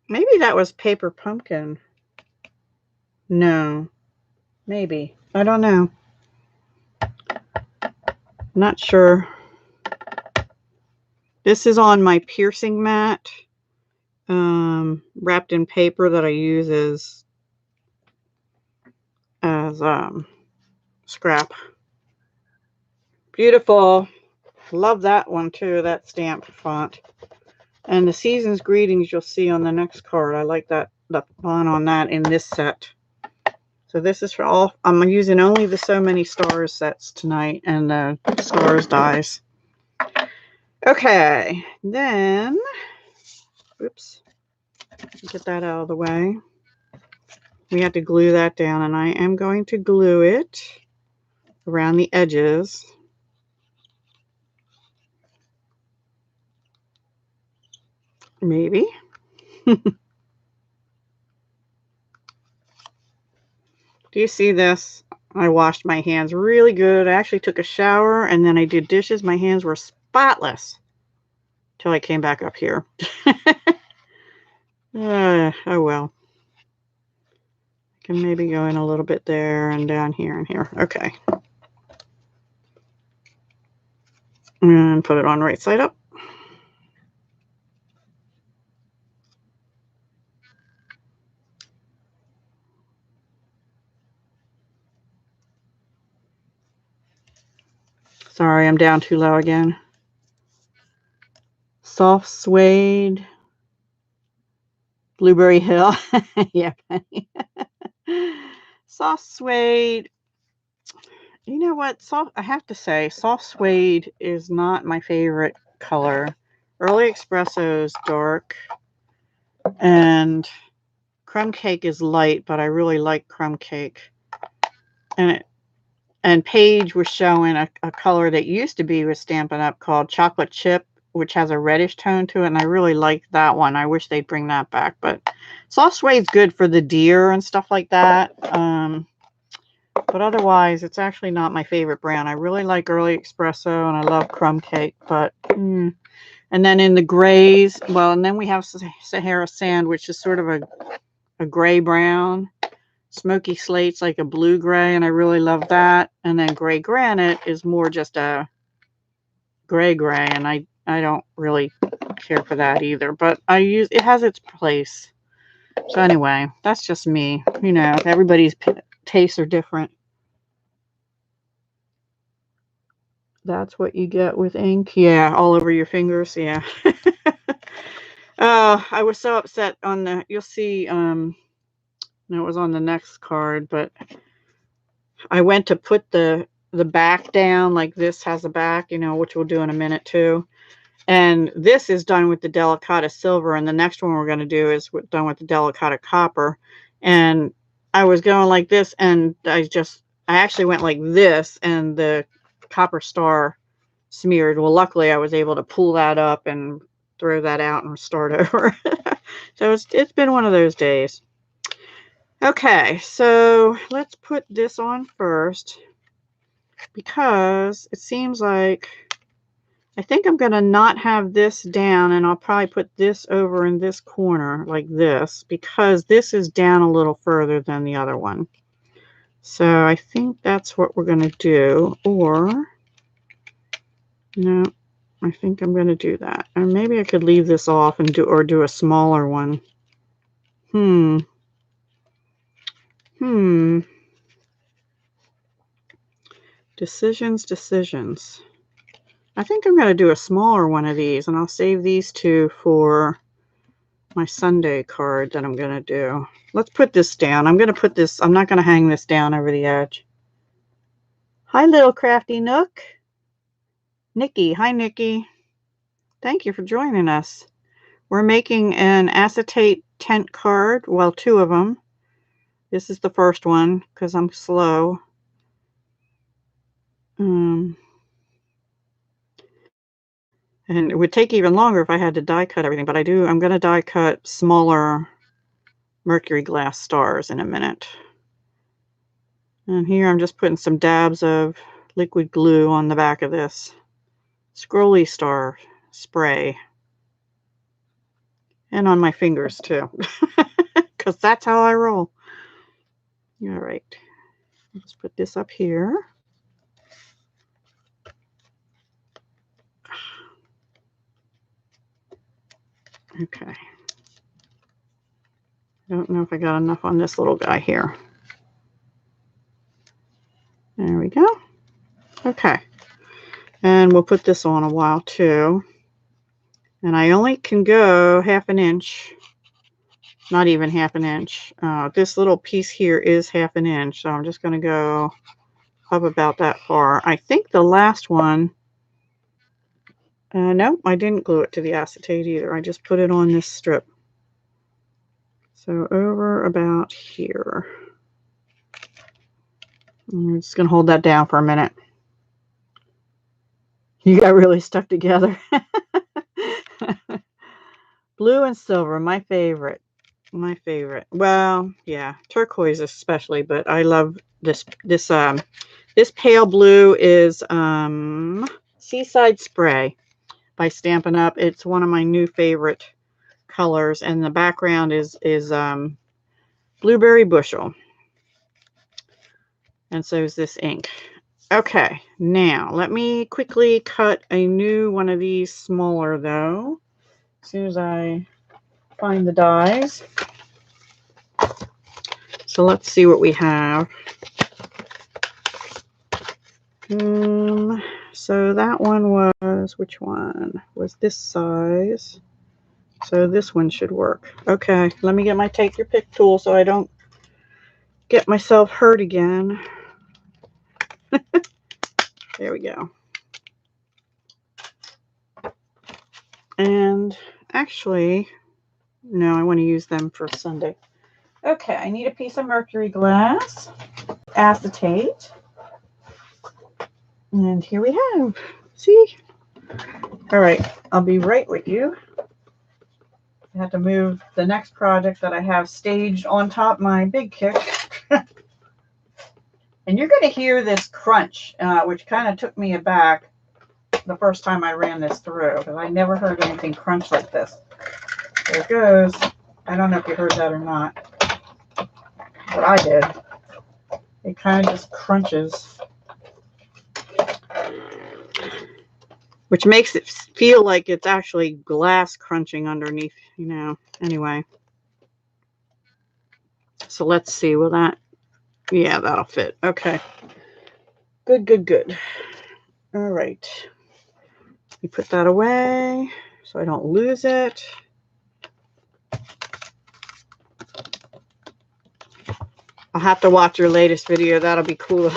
Maybe that was Paper Pumpkin. No. Maybe. I don't know. Not sure. This is on my piercing mat. Wrapped in paper that I use as scrap. Beautiful. Love that one too, that stamp font. And the Season's Greetings you'll see on the next card. I like that, the font on that in this set. So this is for all, I'm using only the So Many Stars sets tonight and the Stars dies. Okay, then, oops, get that out of the way. We have to glue that down, and I am going to glue it around the edges. Maybe. Do you see this? I washed my hands really good. I actually took a shower, and then I did dishes. My hands were spotless till I came back up here. Oh well. I can maybe go in a little bit there and down here and here. Okay. And put it on right side up. Sorry, I'm down too low again. Soft suede. Blueberry Hill. Yeah. Soft suede. You know what? I have to say, soft suede is not my favorite color. Early Espresso is dark. And Crumb Cake is light, but I really like Crumb Cake. And Paige was showing a color that used to be with Stampin' Up called Chocolate Chip, which has a reddish tone to it, and I really like that one. I wish they'd bring that back, but soft suede's good for the deer and stuff like that. But otherwise, it's actually not my favorite brand. I really like Early Espresso, and I love Crumb Cake, but and then in the grays, well, and then we have Sahara Sand, which is sort of a gray brown. Smoky Slate's like a blue gray, and I really love that. And then Gray Granite is more just a gray, and I don't really care for that either. But it has its place. So anyway, that's just me. You know, everybody's tastes are different. That's what you get with ink. Yeah, all over your fingers. Yeah. I was so upset on the, you'll see, no, it was on the next card, but I went to put the back down, like this has a back, you know, which we'll do in a minute too. And this is done with the Delicata Silver, and the next one we're going to do is done with the Delicata Copper. And I was going like this, and I actually went like this, and the Copper Star smeared. Well, luckily I was able to pull that up and throw that out and start over. So it's been one of those days. Okay, so let's put this on first because it seems like I think I'm going to not have this down, and I'll probably put this over in this corner like this, because this is down a little further than the other one. So I think that's what we're going to do. Or, no, I think I'm going to do that. Or maybe I could leave this off and do a smaller one. Decisions. I think I'm going to do a smaller one of these, and I'll save these two for my Sunday card that I'm going to do. Let's put this down. I'm going to put this, I'm not going to hang this down over the edge. Hi, little crafty Nook. Nikki. Hi, Nikki. Thank you for joining us. We're making an acetate tent card. Well, two of them. This is the first one because I'm slow. And it would take even longer if I had to die cut everything, but I'm going to die cut smaller mercury glass stars in a minute. And here I'm just putting some dabs of liquid glue on the back of this scrolly star spray. And on my fingers too, because that's how I roll. All right, let's put this up here. Okay. I don't know if I got enough on this little guy here. There we go. Okay. And we'll put this on a while too. And I only can go half an inch. Not even half an inch. This little piece here is half an inch. So I'm just going to go up about that far. I think the last one, no, I didn't glue it to the acetate either. I just put it on this strip. So over about here. I'm just going to hold that down for a minute. You got really stuck together. Blue and silver, my favorite. My favorite. Well, yeah, turquoise especially, but I love this pale blue is Seaside Spray by Stampin' Up. It's one of my new favorite colors, and the background is Blueberry Bushel. And so is this ink. Okay, now let me quickly cut a new one of these smaller though. As soon as I find the dies. So let's see what we have. So that one was, which one? Was this size. So this one should work. Okay, let me get my take your pick tool so I don't get myself hurt again. There we go. And actually, no, I want to use them for Sunday. Okay, I need a piece of mercury glass, acetate, and here we have. See? All right, I'll be right with you. I have to move the next project that I have staged on top my big kick. And you're going to hear this crunch, which kind of took me aback the first time I ran this through, because I never heard anything crunch like this. There it goes. I don't know if you heard that or not, but I did. It kind of just crunches, which makes it feel like it's actually glass crunching underneath, you know. Anyway, so let's see. Will that? Yeah, that'll fit. Okay. Good. All right. You put that away so I don't lose it. I'll have to watch your latest video. That'll be cool.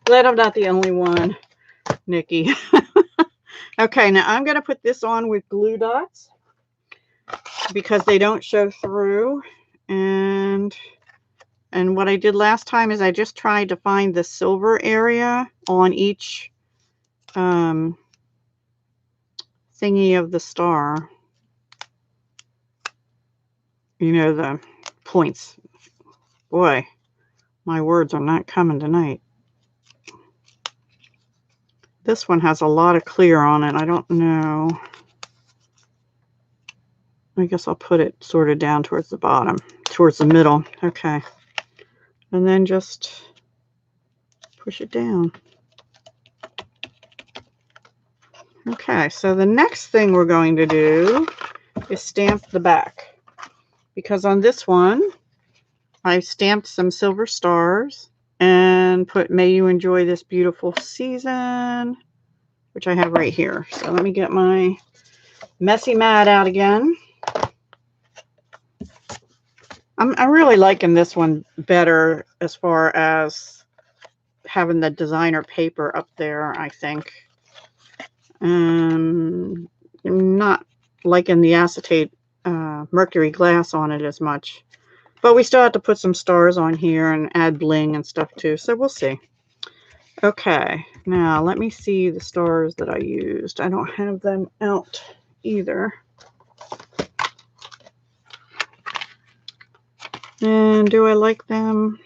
Glad I'm not the only one, Nikki. Okay, now I'm going to put this on with glue dots because they don't show through. And what I did last time is I just tried to find the silver area on each thingy of the star. You know, the points. Boy, my words are not coming tonight. This one has a lot of clear on it. I don't know. I guess I'll put it sort of down towards the bottom, towards the middle. Okay. And then just push it down. Okay, so the next thing we're going to do is stamp the back. Because on this one, I stamped some silver stars and put "May you enjoy this beautiful season," which I have right here. So let me get my messy mat out again. I'm really liking this one better as far as having the designer paper up there, I think. I'm not liking the acetate mercury glass on it as much. But we still have to put some stars on here and add bling and stuff too, so we'll see. Okay, now let me see the stars that I used. I don't have them out either. And do I like them?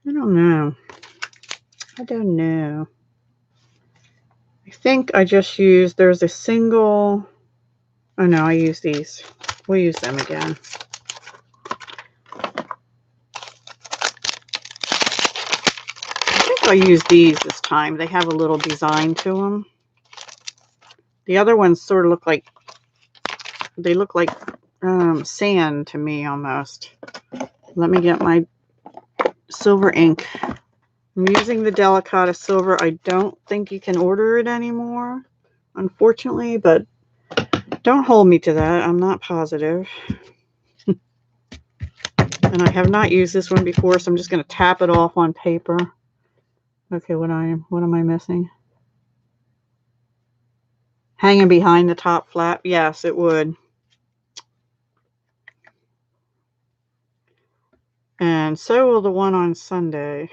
I don't know. I don't know. I think I just used, there's a single, oh no, I use these. We'll use them again. I think I'll use these this time. They have a little design to them. The other ones sort of look like, they look like sand to me almost. Let me get my silver ink. I'm using the Delicata silver. I don't think you can order it anymore, unfortunately, but don't hold me to that. I'm not positive. And I have not used this one before, so I'm just going to tap it off on paper. Okay, what am I missing? Hanging behind the top flap? Yes, it would. And so will the one on Sunday.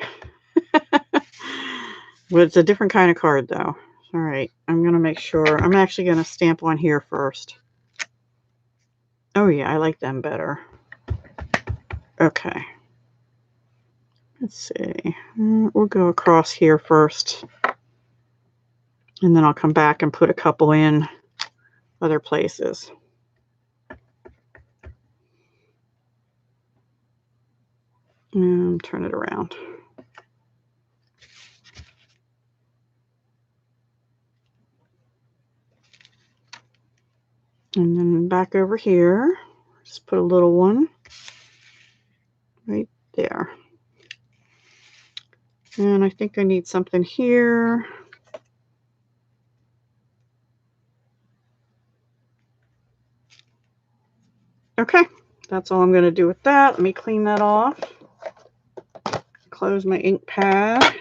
But it's a different kind of card, though. All right, I'm going to make sure. I'm actually going to stamp on here first. Oh, yeah, I like them better. Okay. Let's see. We'll go across here first. And then I'll come back and put a couple in other places. And turn it around. And then back over here, just put a little one right there. And I think I need something here. Okay, that's all I'm going to do with that. Let me clean that off. Close my ink pad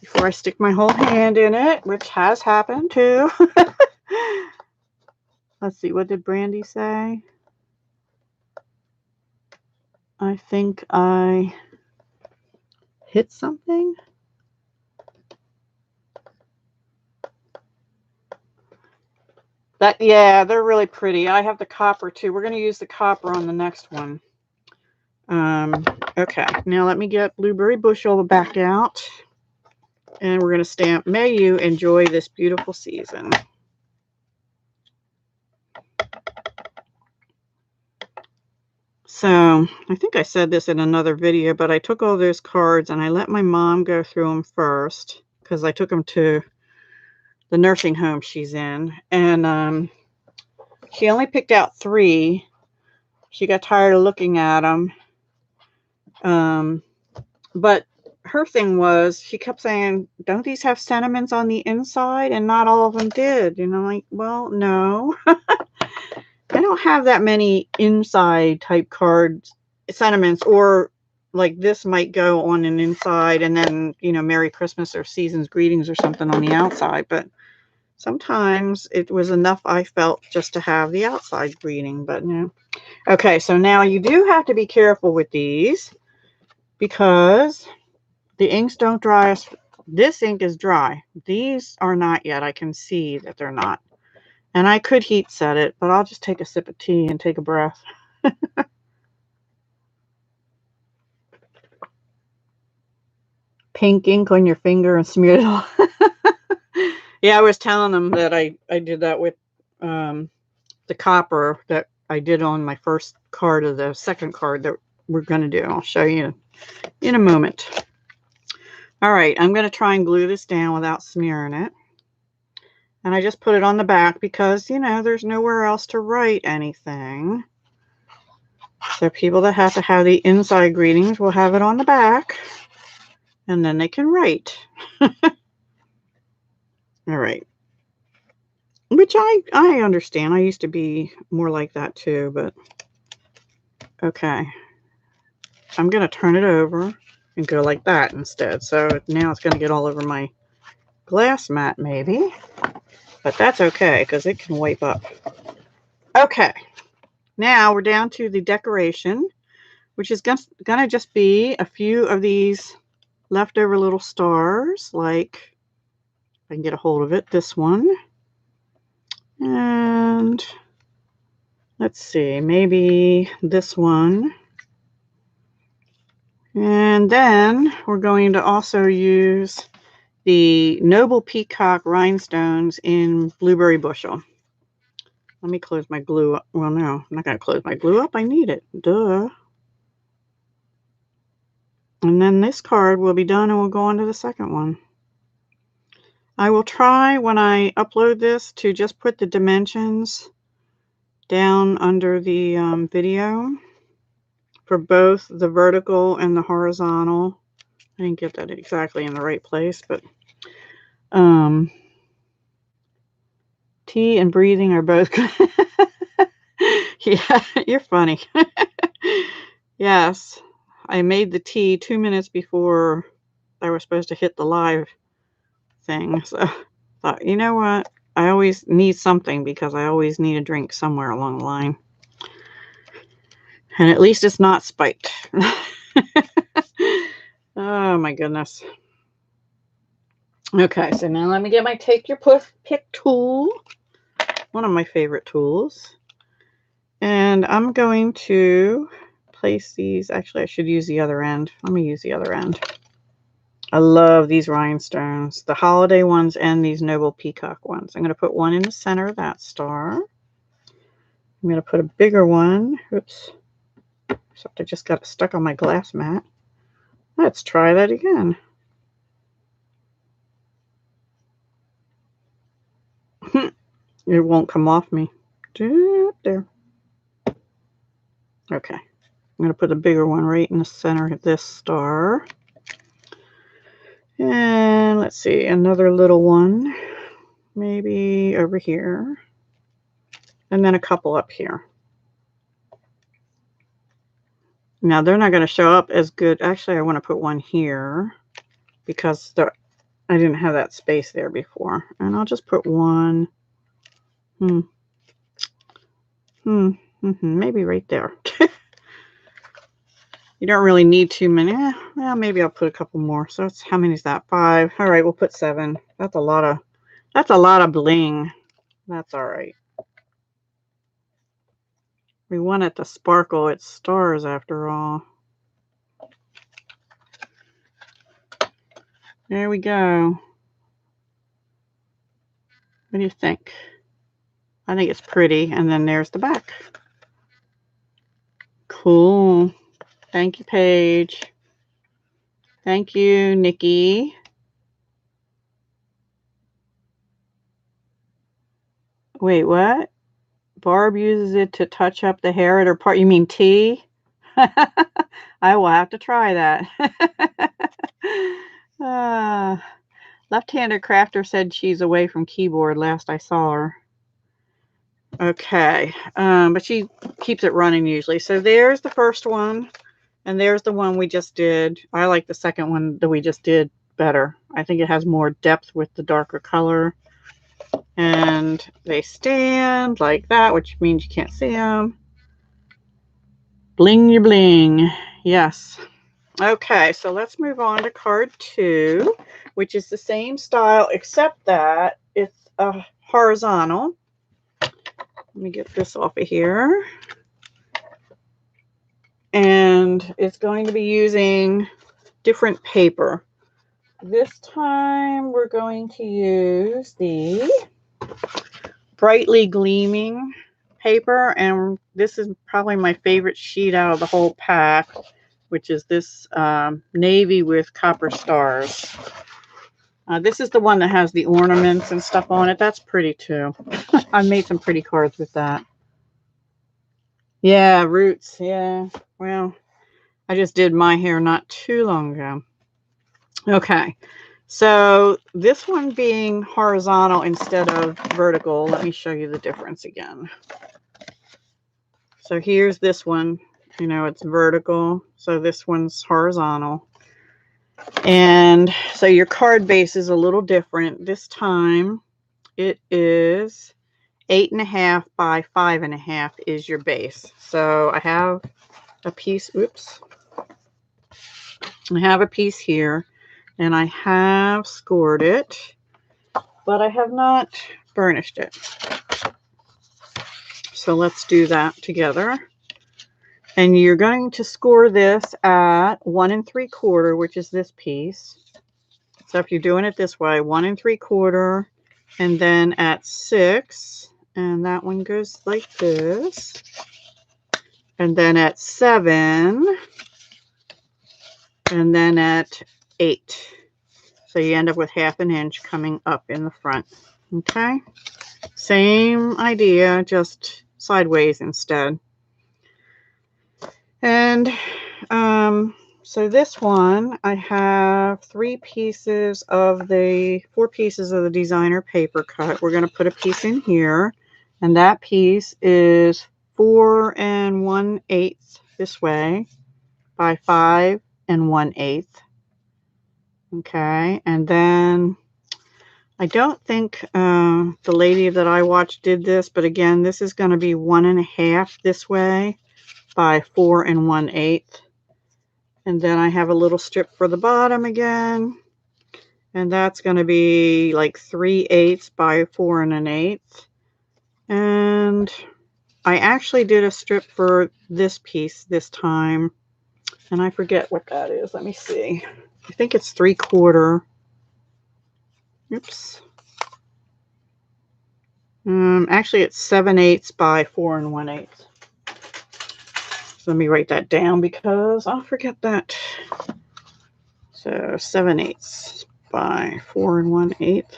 before I stick my whole hand in it, which has happened too. Let's see, what did Brandy say? I think I hit something. Yeah, they're really pretty. I have the copper too. We're going to use the copper on the next one. Okay, now let me get Blueberry Bushel back out. And we're going to stamp, "May you enjoy this beautiful season." So I think I said this in another video, but I took all those cards and I let my mom go through them first because I took them to the nursing home she's in. And she only picked out 3. She got tired of looking at them. But her thing was, she kept saying, "Don't these have sentiments on the inside?" And not all of them did. And I'm like, well, no. I don't have that many inside type cards, sentiments, or like this might go on an inside and then, you know, Merry Christmas or Season's Greetings or something on the outside. But sometimes it was enough, I felt, just to have the outside greeting, but no. Okay, so now you do have to be careful with these because the inks don't dry. This ink is dry. These are not yet. I can see that they're not. And I could heat set it, but I'll just take a sip of tea and take a breath. pink ink on your finger and smeared it all. Yeah, I was telling them that I did that with the copper that I did on my first card of the second card that we're going to do. I'll show you in a moment. All right, I'm going to try and glue this down without smearing it. And I just put it on the back because, you know, there's nowhere else to write anything. So people that have to have the inside greetings will have it on the back. And then they can write. All right. Which I understand. I used to be more like that too, but okay. I'm going to turn it over and go like that instead. So now it's going to get all over my glass mat maybe. But that's okay because it can wipe up. Okay. Now we're down to the decoration, which is going to just be a few of these leftover little stars, like if I can get a hold of it, this one. And let's see, maybe this one. And then we're going to also use the Noble Peacock rhinestones in Blueberry Bushel. Let me close my glue up. Well, no, I'm not going to close my glue up. I need it. Duh. And then this card will be done and we'll go on to the second one. I will try when I upload this to just put the dimensions down under the video for both the vertical and the horizontal. I didn't get that exactly in the right place, but tea and breathing are both good. Yeah, you're funny. Yes, I made the tea 2 minutes before I was supposed to hit the live thing. So I thought, you know what? I always need something because I always need a drink somewhere along the line. And at least it's not spiked. Oh my goodness. Okay, so now let me get my Take Your Pick tool. One of my favorite tools. And I'm going to place these. Actually, I should use the other end. Let me use the other end. I love these rhinestones, the holiday ones and these Noble Peacock ones. I'm going to put one in the center of that star. I'm going to put a bigger one. Oops. Except I just got it stuck on my glass mat. Let's try that again. It won't come off me. There. Okay. I'm going to put a bigger one right in the center of this star. And let's see, another little one, maybe over here. And then a couple up here. Now, they're not going to show up as good. Actually, I want to put one here because I didn't have that space there before. And I'll just put one. Maybe right there. You don't really need too many. Well, maybe I'll put a couple more. So it's, how many is that? 5. All right, we'll put 7. That's a lot of bling. That's all right. We want it to sparkle. It's stars after all. There we go. What do you think? I think it's pretty. And then there's the back. Cool. Thank you, Paige. Thank you, Nikki. Wait, what? Barb uses it to touch up the hair at her part. You mean tea? I will have to try that. Left-handed crafter said she's away from keyboard last I saw her. Okay, but she keeps it running usually. So there's the first one, and there's the one we just did. I like the second one that we just did better. I think it has more depth with the darker color. And they stand like that, which means you can't see them. Bling your bling. Yes. Okay, so let's move on to card 2, which is the same style except that it's a horizontal. Let me get this off of here. And it's going to be using different paper. this time we're going to use the Brightly Gleaming paper, and this is probably my favorite sheet out of the whole pack, which is this navy with copper stars. This is the one that has the ornaments and stuff on it. That's pretty too. I made some pretty cards with that. Yeah, roots. Yeah. Well, I just did my hair not too long ago. Okay. So this one being horizontal instead of vertical, let me show you the difference again. So here's this one. You know, it's vertical. So this one's horizontal. And so your card base is a little different. This time it is 8.5 by 5.5 is your base. So I have a piece, oops. I have a piece here and I have scored it, but I have not burnished it. So let's do that together. And you're going to score this at 1 3/4, which is this piece. So if you're doing it this way, 1 3/4, and then at 6, and that one goes like this, and then at 7, and then at 8. So you end up with 1/2 inch coming up in the front. Okay, same idea, just sideways instead. And so this one, I have 4 pieces of the designer paper cut. We're going to put a piece in here, and that piece is 4 1/8 this way by 5 1/8. Okay, and then I don't think the lady that I watched did this, but again, this is going to be 1 1/2 this way by 4 1/8. And then I have a little strip for the bottom again, and that's going to be like 3/8 by 4 1/8. And I actually did a strip for this piece this time, and I forget what that is. Let me see. I think it's 3/4. Oops. Actually, it's 7/8 by 4 1/8. So let me write that down because I'll forget that. So 7/8 by 4 1/8,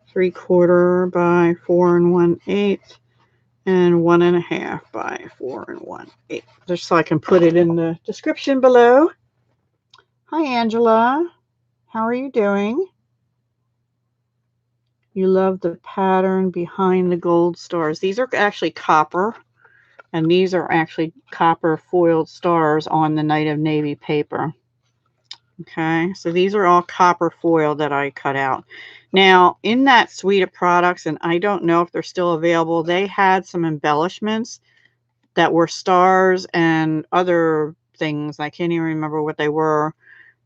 3/4 by 4 1/8, and 1 1/2 by 4 1/8. Just so I can put it in the description below. Hi, Angela. How are you doing? You love the pattern behind the gold stars. These are actually copper, and these are actually copper foiled stars on the Night of Navy paper. Okay, so these are all copper foil that I cut out. Now, in that suite of products, and I don't know if they're still available, they had some embellishments that were stars and other things. I can't even remember what they were,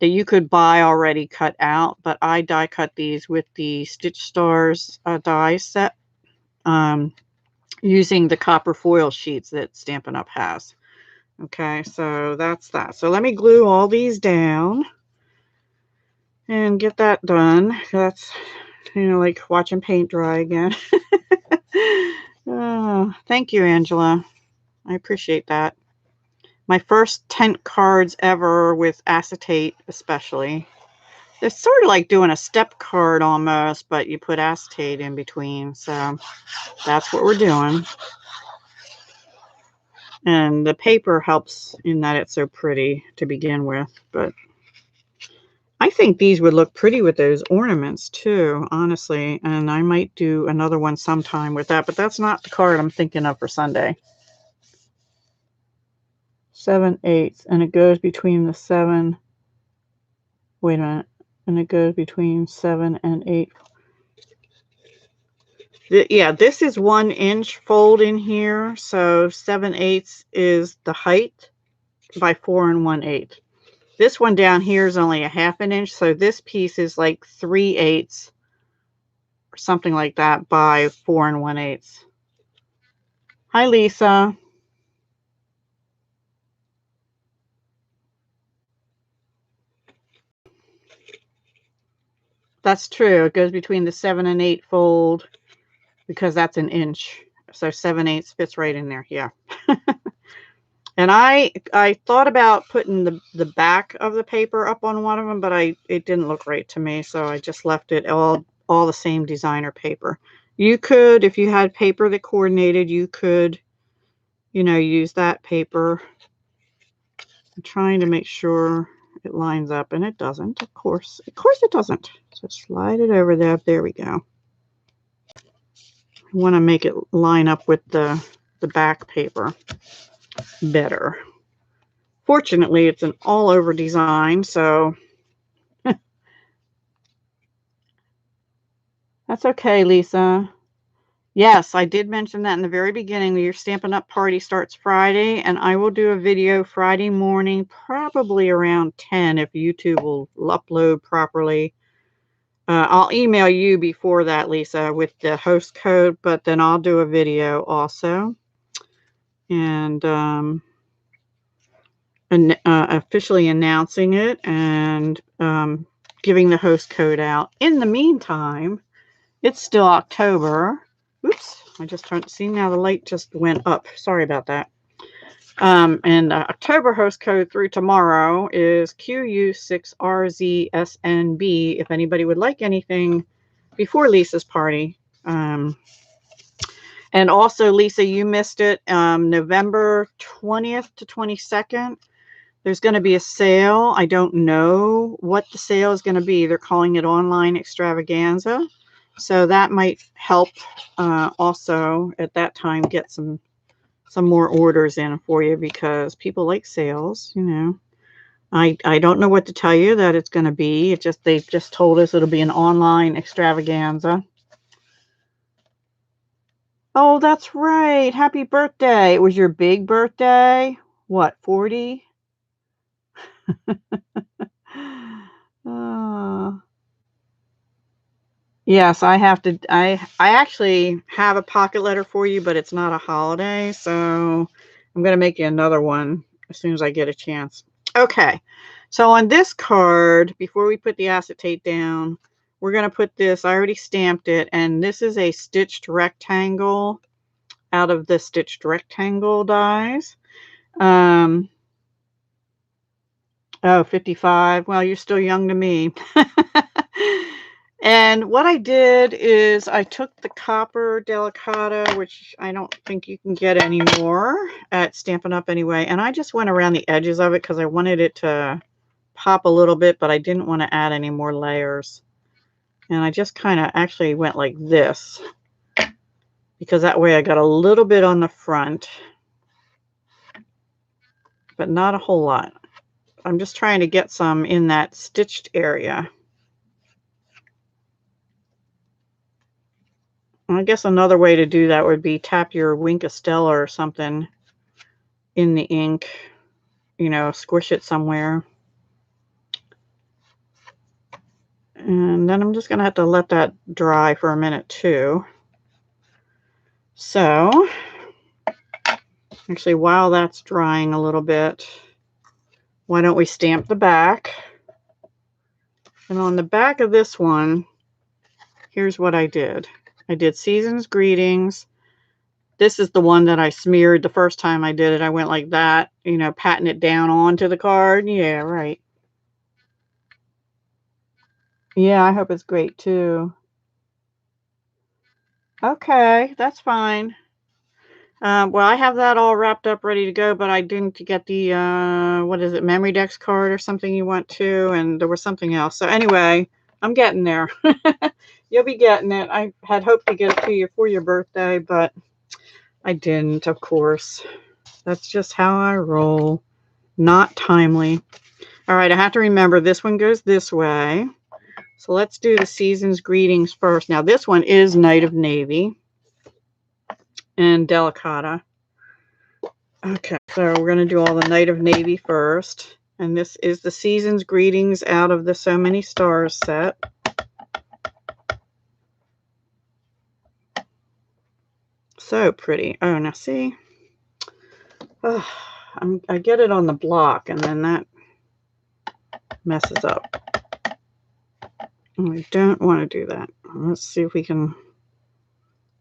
that you could buy already cut out, but I die cut these with the Stitch Stars die set using the copper foil sheets that Stampin' Up has. Okay, so that's that. So let me glue all these down and get that done. That's, you know, like watching paint dry again. Oh, thank you, Angela. I appreciate that. My first tent cards ever with acetate, especially. It's sort of like doing a step card almost, but you put acetate in between. So that's what we're doing. And the paper helps in that it's so pretty to begin with, but I think these would look pretty with those ornaments too, honestly. And I might do another one sometime with that, but that's not the card I'm thinking of for Sunday. 7/8, and it goes between the 7. Wait a minute, and it goes between 7 and 8. Yeah, this is 1 inch fold in here, so 7/8 is the height by 4 1/8. This one down here is only a 1/2 inch, so this piece is like 3/8 or something like that by 4 1/8. Hi, Lisa. That's true. It goes between the 7 and 8 fold because that's an inch. So 7/8 fits right in there. Yeah. And I thought about putting the back of the paper up on one of them, but it didn't look right to me, so I just left it all the same designer paper. You could, if you had paper that coordinated, you could, you know, use that paper. I'm trying to make sure it lines up, and it doesn't. Of course it doesn't. So slide it over there. There we go. I want to make it line up with the back paper better. Fortunately, it's an all over design, so that's okay, Lisa. Yes, I did mention that in the very beginning. Your Stampin' Up! Party starts Friday, and I will do a video Friday morning, probably around 10 if YouTube will upload properly. I'll email you before that, Lisa, with the host code, but then I'll do a video also. And officially announcing it and giving the host code out. In the meantime, it's still October. Oops, I just turned, see now the light just went up. Sorry about that. And October host code through tomorrow is QU6RZSNB if anybody would like anything before Lisa's party. And also, Lisa, you missed it. November 20th to 22nd. There's going to be a sale. I don't know what the sale is going to be. They're calling it Online Extravaganza. So that might help also at that time get some more orders in for you because people like sales, you know. I don't know what to tell you that it's going to be. They've just told us it'll be an online extravaganza. Oh, that's right. Happy birthday. It was your big birthday. What, 40? Yes, I have to. I actually have a pocket letter for you, but it's not a holiday, so I'm going to make you another one as soon as I get a chance. Okay, so on this card, before we put the acetate down, we're going to put this. I already stamped it, and this is a stitched rectangle out of the stitched rectangle dies. Oh, 55. Well, you're still young to me. And what I did is I took the copper delicata, which I don't think you can get anymore at Stampin' Up! Anyway, and I just went around the edges of it because I wanted it to pop a little bit, but I didn't want to add any more layers. And I just kind of actually went like this because that way I got a little bit on the front, but not a whole lot. I'm just trying to get some in that stitched area. I guess another way to do that would be tap your Wink of Stella or something in the ink, you know, squish it somewhere. And then I'm just going to have to let that dry for a minute too. So, actually, while that's drying a little bit, why don't we stamp the back? And on the back of this one, here's what I did. I did Season's Greetings. This is the one that I smeared the first time I did it. I went like that, you know, patting it down onto the card. Yeah, right. Yeah, I hope it's great too. Okay, that's fine. Well, I have that all wrapped up, ready to go, but I didn't get the, what is it, Memory Dex card or something you want to, and there was something else. So anyway, I'm getting there. You'll be getting it. I had hoped to get it to you for your birthday, but I didn't, of course. That's just how I roll. Not timely. All right, I have to remember this one goes this way. So let's do the Season's Greetings first. Now, this one is Night of Navy and Delicata. Okay, so we're going to do all the Night of Navy first. And this is the Season's Greetings out of the So Many Stars set. So pretty. Oh, now see? Oh, I get it on the block, and then that messes up. I don't want to do that. Let's see if we can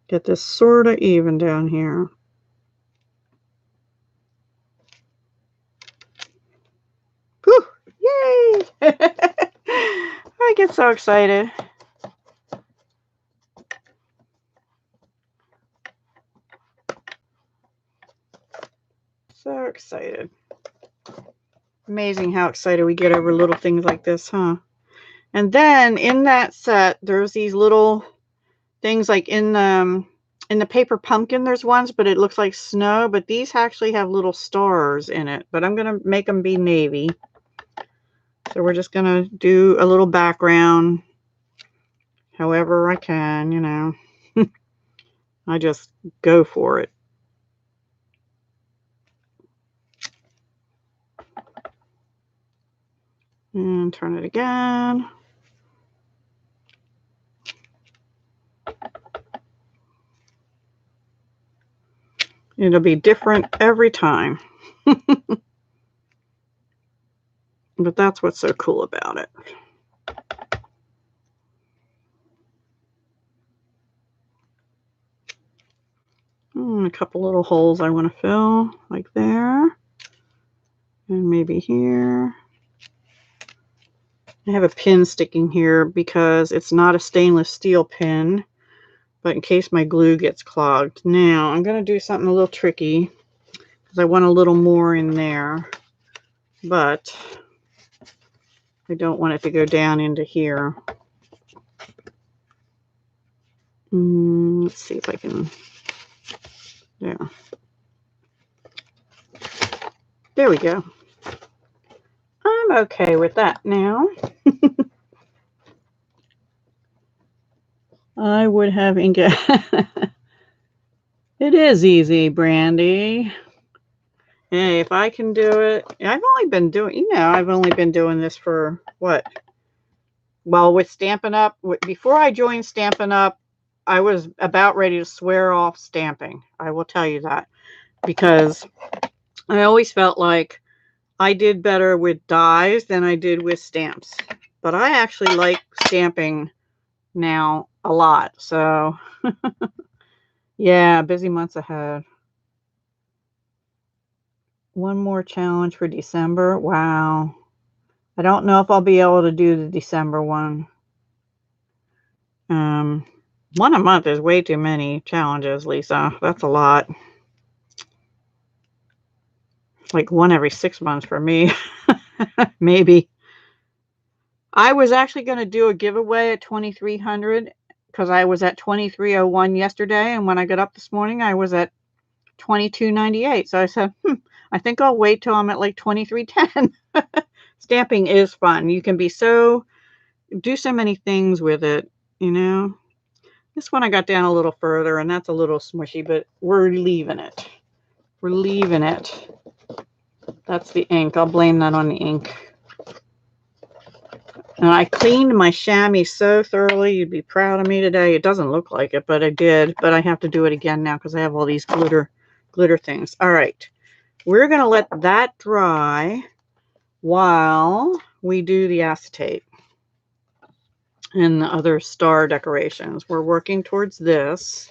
get this sort of even down here. Whew! Yay! I get so excited. So excited. Amazing how excited we get over little things like this, huh? And then in that set, there's these little things like in the paper pumpkin, there's ones, but it looks like snow. But these actually have little stars in it. But I'm going to make them be navy. So we're just going to do a little background however I can, you know. I just go for it. And turn it again. It'll be different every time. But that's what's so cool about it. A couple little holes I want to fill, like there. And maybe here. I have a pin sticking here because it's not a stainless steel pin, but in case my glue gets clogged. Now, I'm going to do something a little tricky because I want a little more in there, but I don't want it to go down into here. Let's see if I can, there we go. I'm okay with that now. I would have ink. It is easy, Brandy. Hey, if I can do it, I've only been doing this for what? Well, with Stampin' Up, before I joined Stampin' Up, I was about ready to swear off stamping. I will tell you that, because I always felt like I did better with dies than I did with stamps. But I actually like stamping now a lot. So, yeah, busy months ahead. One more challenge for December. Wow. I don't know if I'll be able to do the December one. One a month is way too many challenges, Lisa. That's a lot. Like one every 6 months for me. Maybe. I was actually going to do a giveaway at 2300 because I was at 2301 yesterday, and when I got up this morning, I was at 2298. So I said, I think I'll wait till I'm at like 2310. Stamping is fun. You can do so many things with it, you know. This one I got down a little further, and that's a little smushy, but we're leaving it. We're leaving it. That's the ink. I'll blame that on the ink. And I cleaned my chamois so thoroughly, you'd be proud of me today. It doesn't look like it, but I did. But I have to do it again now because I have all these glitter things. All right. We're going to let that dry while we do the acetate and the other star decorations. We're working towards this.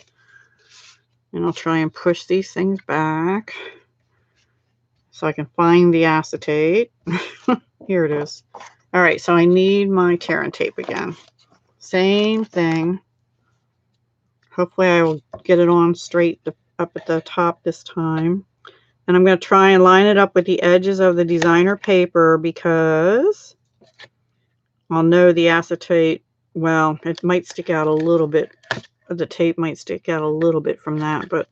And I'll try and push these things back so I can find the acetate. Here it is. All right, so I need my tear and tape again. Same thing. Hopefully I will get it on straight up at the top this time. And I'm going to try and line it up with the edges of the designer paper because I'll know the acetate, well, it might stick out a little bit. The tape might stick out a little bit from that, but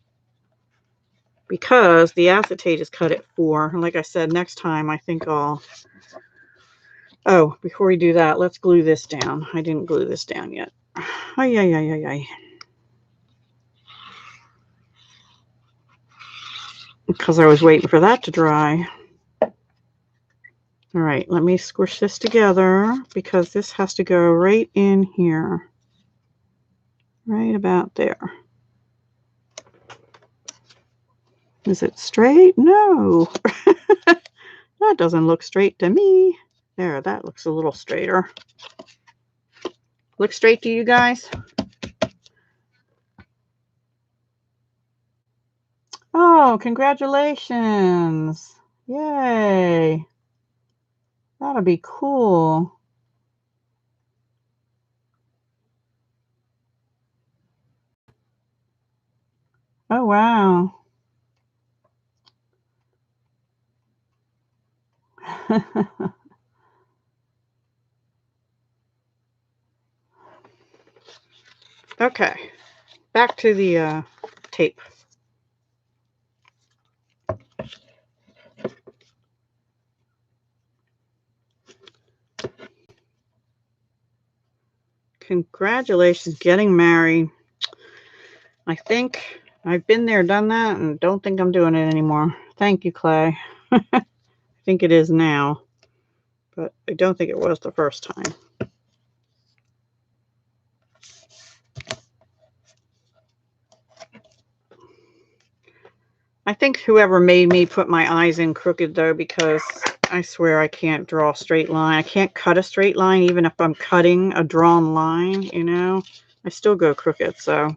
because the acetate is cut at 4, and like I said, next time I think I'll... Oh, before we do that, let's glue this down. I didn't glue this down yet. Because I was waiting for that to dry. All right, let me squish this together because this has to go right in here. Right about there. Is it straight? No. That doesn't look straight to me. There, that looks a little straighter. Look straight to you guys. Oh, congratulations. Yay. That'll be cool. Oh, wow. Okay, back to the tape. Congratulations, getting married. I think I've been there, done that, and don't think I'm doing it anymore. Thank you, Clay. I think it is now, but I don't think it was the first time. I think whoever made me put my eyes in crooked, though, because I swear I can't draw a straight line. I can't cut a straight line, even if I'm cutting a drawn line, you know. I still go crooked, so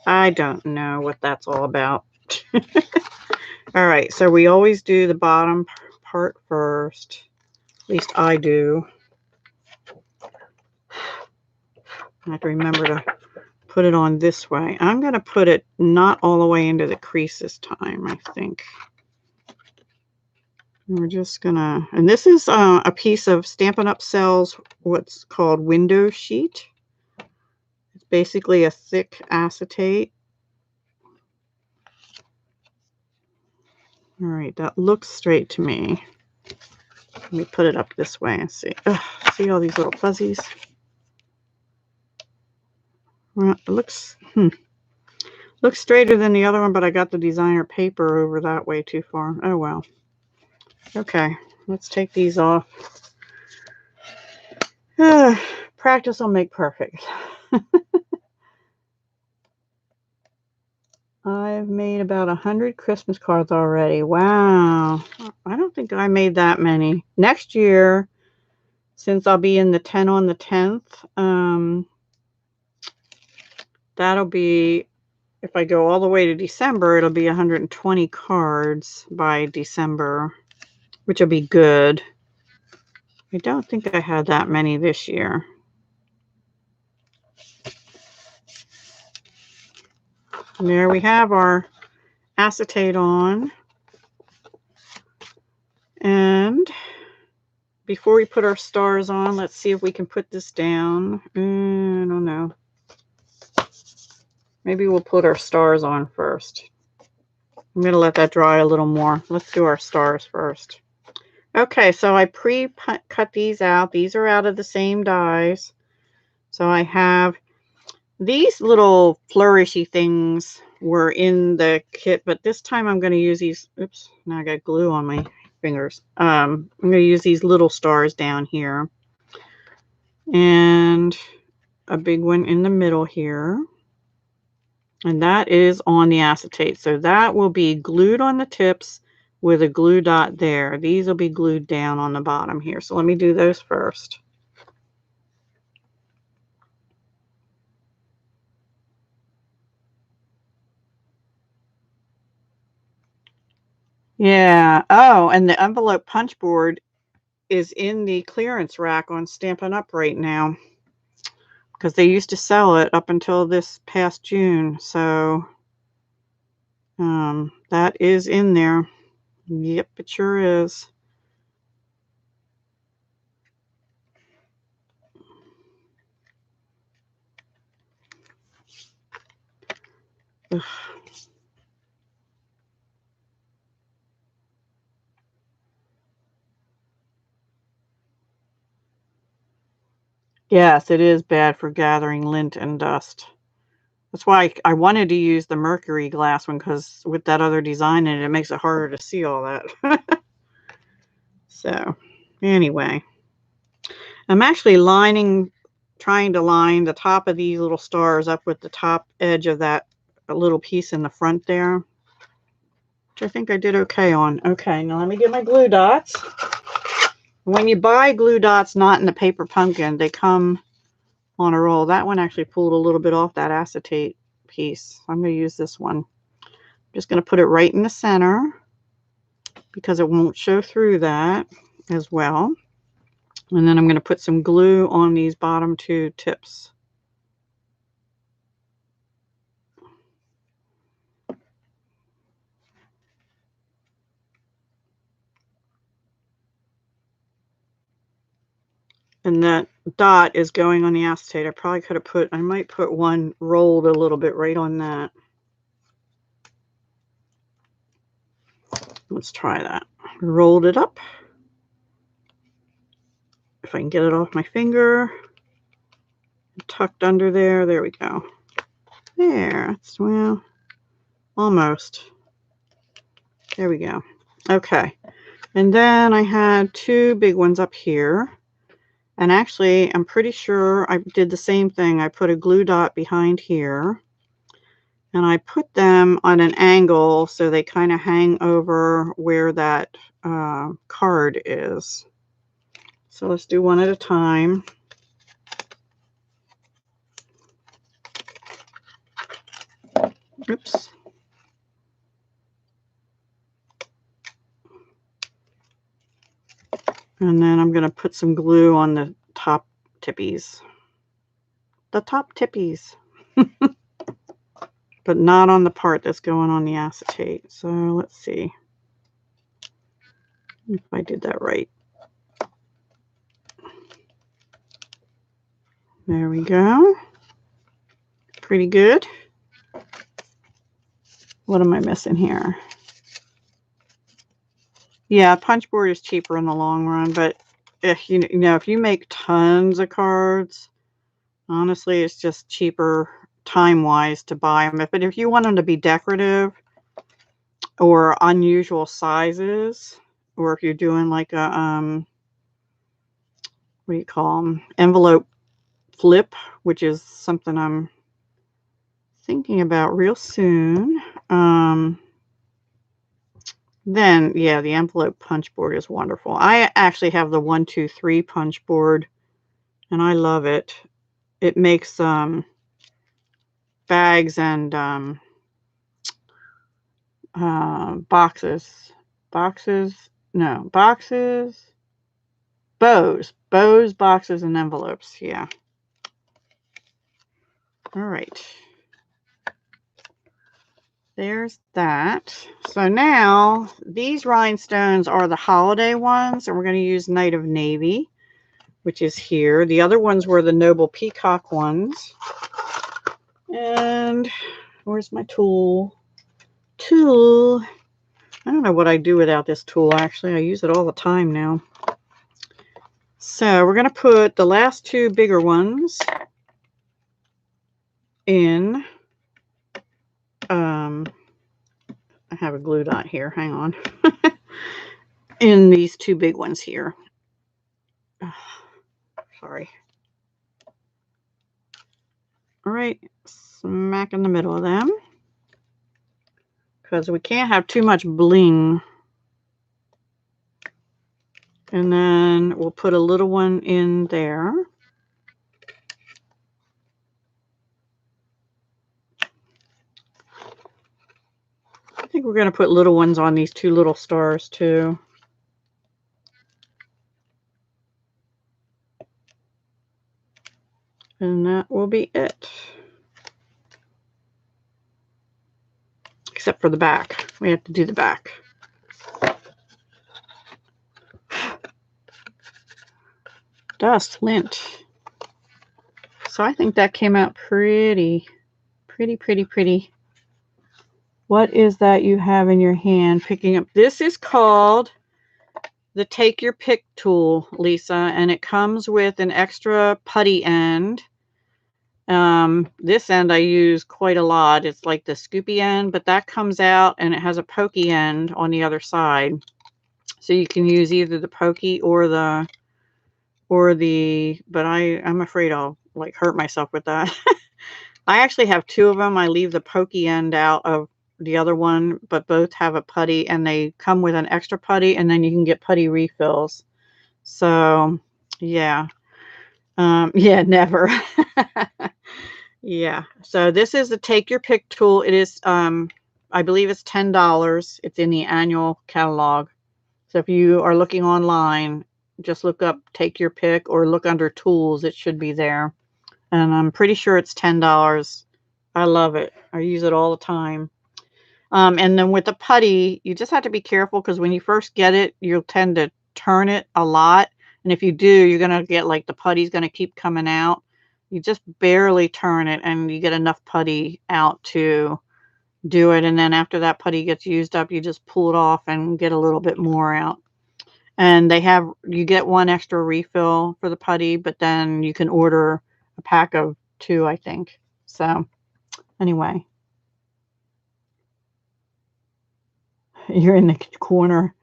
I don't know what that's all about. All right, so we always do the bottom part first. At least I do. I have to remember to put it on this way. I'm going to put it not all the way into the crease this time, I think. We're just going to, and this is a piece of Stampin' Up! Sells what's called window sheet. It's basically a thick acetate. All right, that looks straight to me. Let me put it up this way and see. See all these little fuzzies? Well, it looks straighter than the other one, but I got the designer paper over that way too far. Oh well. Okay, let's take these off. Practice will make perfect. I've made about 100 Christmas cards already. Wow. I don't think I made that many. Next year, since I'll be in the 10 on the 10th, that'll be, if I go all the way to December, it'll be 120 cards by December, which will be good. I don't think I had that many this year. And there we have our acetate on. And before we put our stars on, let's see if we can put this down. I don't know. Maybe we'll put our stars on first. I'm going to let that dry a little more. Let's do our stars first. Okay, so I pre-cut these out. These are out of the same dies. So I have these little flourishy things were in the kit, but this time I'm going to use these. Oops, now I got glue on my fingers. I'm going to use these little stars down here. And a big one in the middle here. And that is on the acetate. So that will be glued on the tips with a glue dot there. These will be glued down on the bottom here. So let me do those first. Yeah. Oh, and the envelope punch board is in the clearance rack on Stampin' Up! Right now, because they used to sell it up until this past June. So that is in there. Yep, it sure is. Ugh. Yes, it is bad for gathering lint and dust. That's why I wanted to use the mercury glass one, because with that other design in it, it makes it harder to see all that. So, anyway. I'm actually trying to line the top of these little stars up with the top edge of that little piece in the front there, which I think I did okay on. Okay, now let me get my glue dots. When you buy glue dots not in the paper pumpkin, they come on a roll. That one actually pulled a little bit off that acetate piece. I'm going to use this one. I'm just going to put it right in the center because it won't show through that as well. And then I'm going to put some glue on these bottom two tips. And that dot is going on the acetate. I probably could have put, I might put one rolled a little bit right on that. Let's try that. Rolled it up. If I can get it off my finger. Tucked under there. There we go. There. That's, well, almost. There we go. Okay. And then I had two big ones up here. And actually, I'm pretty sure I did the same thing. I put a glue dot behind here. And I put them on an angle so they kind of hang over where that card is. So let's do one at a time. Oops. And then I'm going to put some glue on the top tippies. The top tippies. But not on the part that's going on the acetate. So let's see if I did that right. There we go. Pretty good. What am I missing here? Yeah, punch board is cheaper in the long run, but if you know, if you make tons of cards, honestly, it's just cheaper time-wise to buy them. But if you want them to be decorative or unusual sizes, or if you're doing like a what do you call them? Envelope flip, which is something I'm thinking about real soon. Then, yeah, the envelope punch board is wonderful. I actually have the 1, 2, 3 punch board, and I love it. It makes bags and boxes, bows, boxes, and envelopes. Yeah. All right. There's that. So now these rhinestones are the holiday ones, and we're going to use Night of Navy, which is here. The other ones were the Noble Peacock ones. And where's my tool? I don't know what I do without this tool, actually. I use it all the time now. So we're going to put the last two bigger ones in. I have a glue dot here. Hang on. In these two big ones here. Sorry. All right. Smack in the middle of them. Because we can't have too much bling. And then we'll put a little one in there. I think we're going to put little ones on these two little stars too. And that will be it. Except for the back. We have to do the back. Dust lint. So I think that came out pretty. What is that you have in your hand picking up? This is called the Take Your Pick tool, Lisa, and it comes with an extra putty end. This end I use quite a lot. It's like the scoopy end, but that comes out and it has a pokey end on the other side. So you can use either the pokey or the, but I'm afraid I'll like hurt myself with that. I actually have two of them. I leave the pokey end out of the other one, but both have a putty and they come with an extra putty, and then you can get putty refills. So yeah. Yeah, never. Yeah. So this is the Take Your Pick tool. It is, I believe it's $10. It's in the annual catalog. So if you are looking online, just look up Take Your Pick or look under tools. It should be there. And I'm pretty sure it's $10. I love it. I use it all the time. And then with the putty, you just have to be careful because when you first get it, you'll tend to turn it a lot. And if you do, you're going to get like the putty's going to keep coming out. You just barely turn it and you get enough putty out to do it. And then after that putty gets used up, you just pull it off and get a little bit more out. And you get one extra refill for the putty, but then you can order a pack of 2, I think. So anyway, you're in the corner.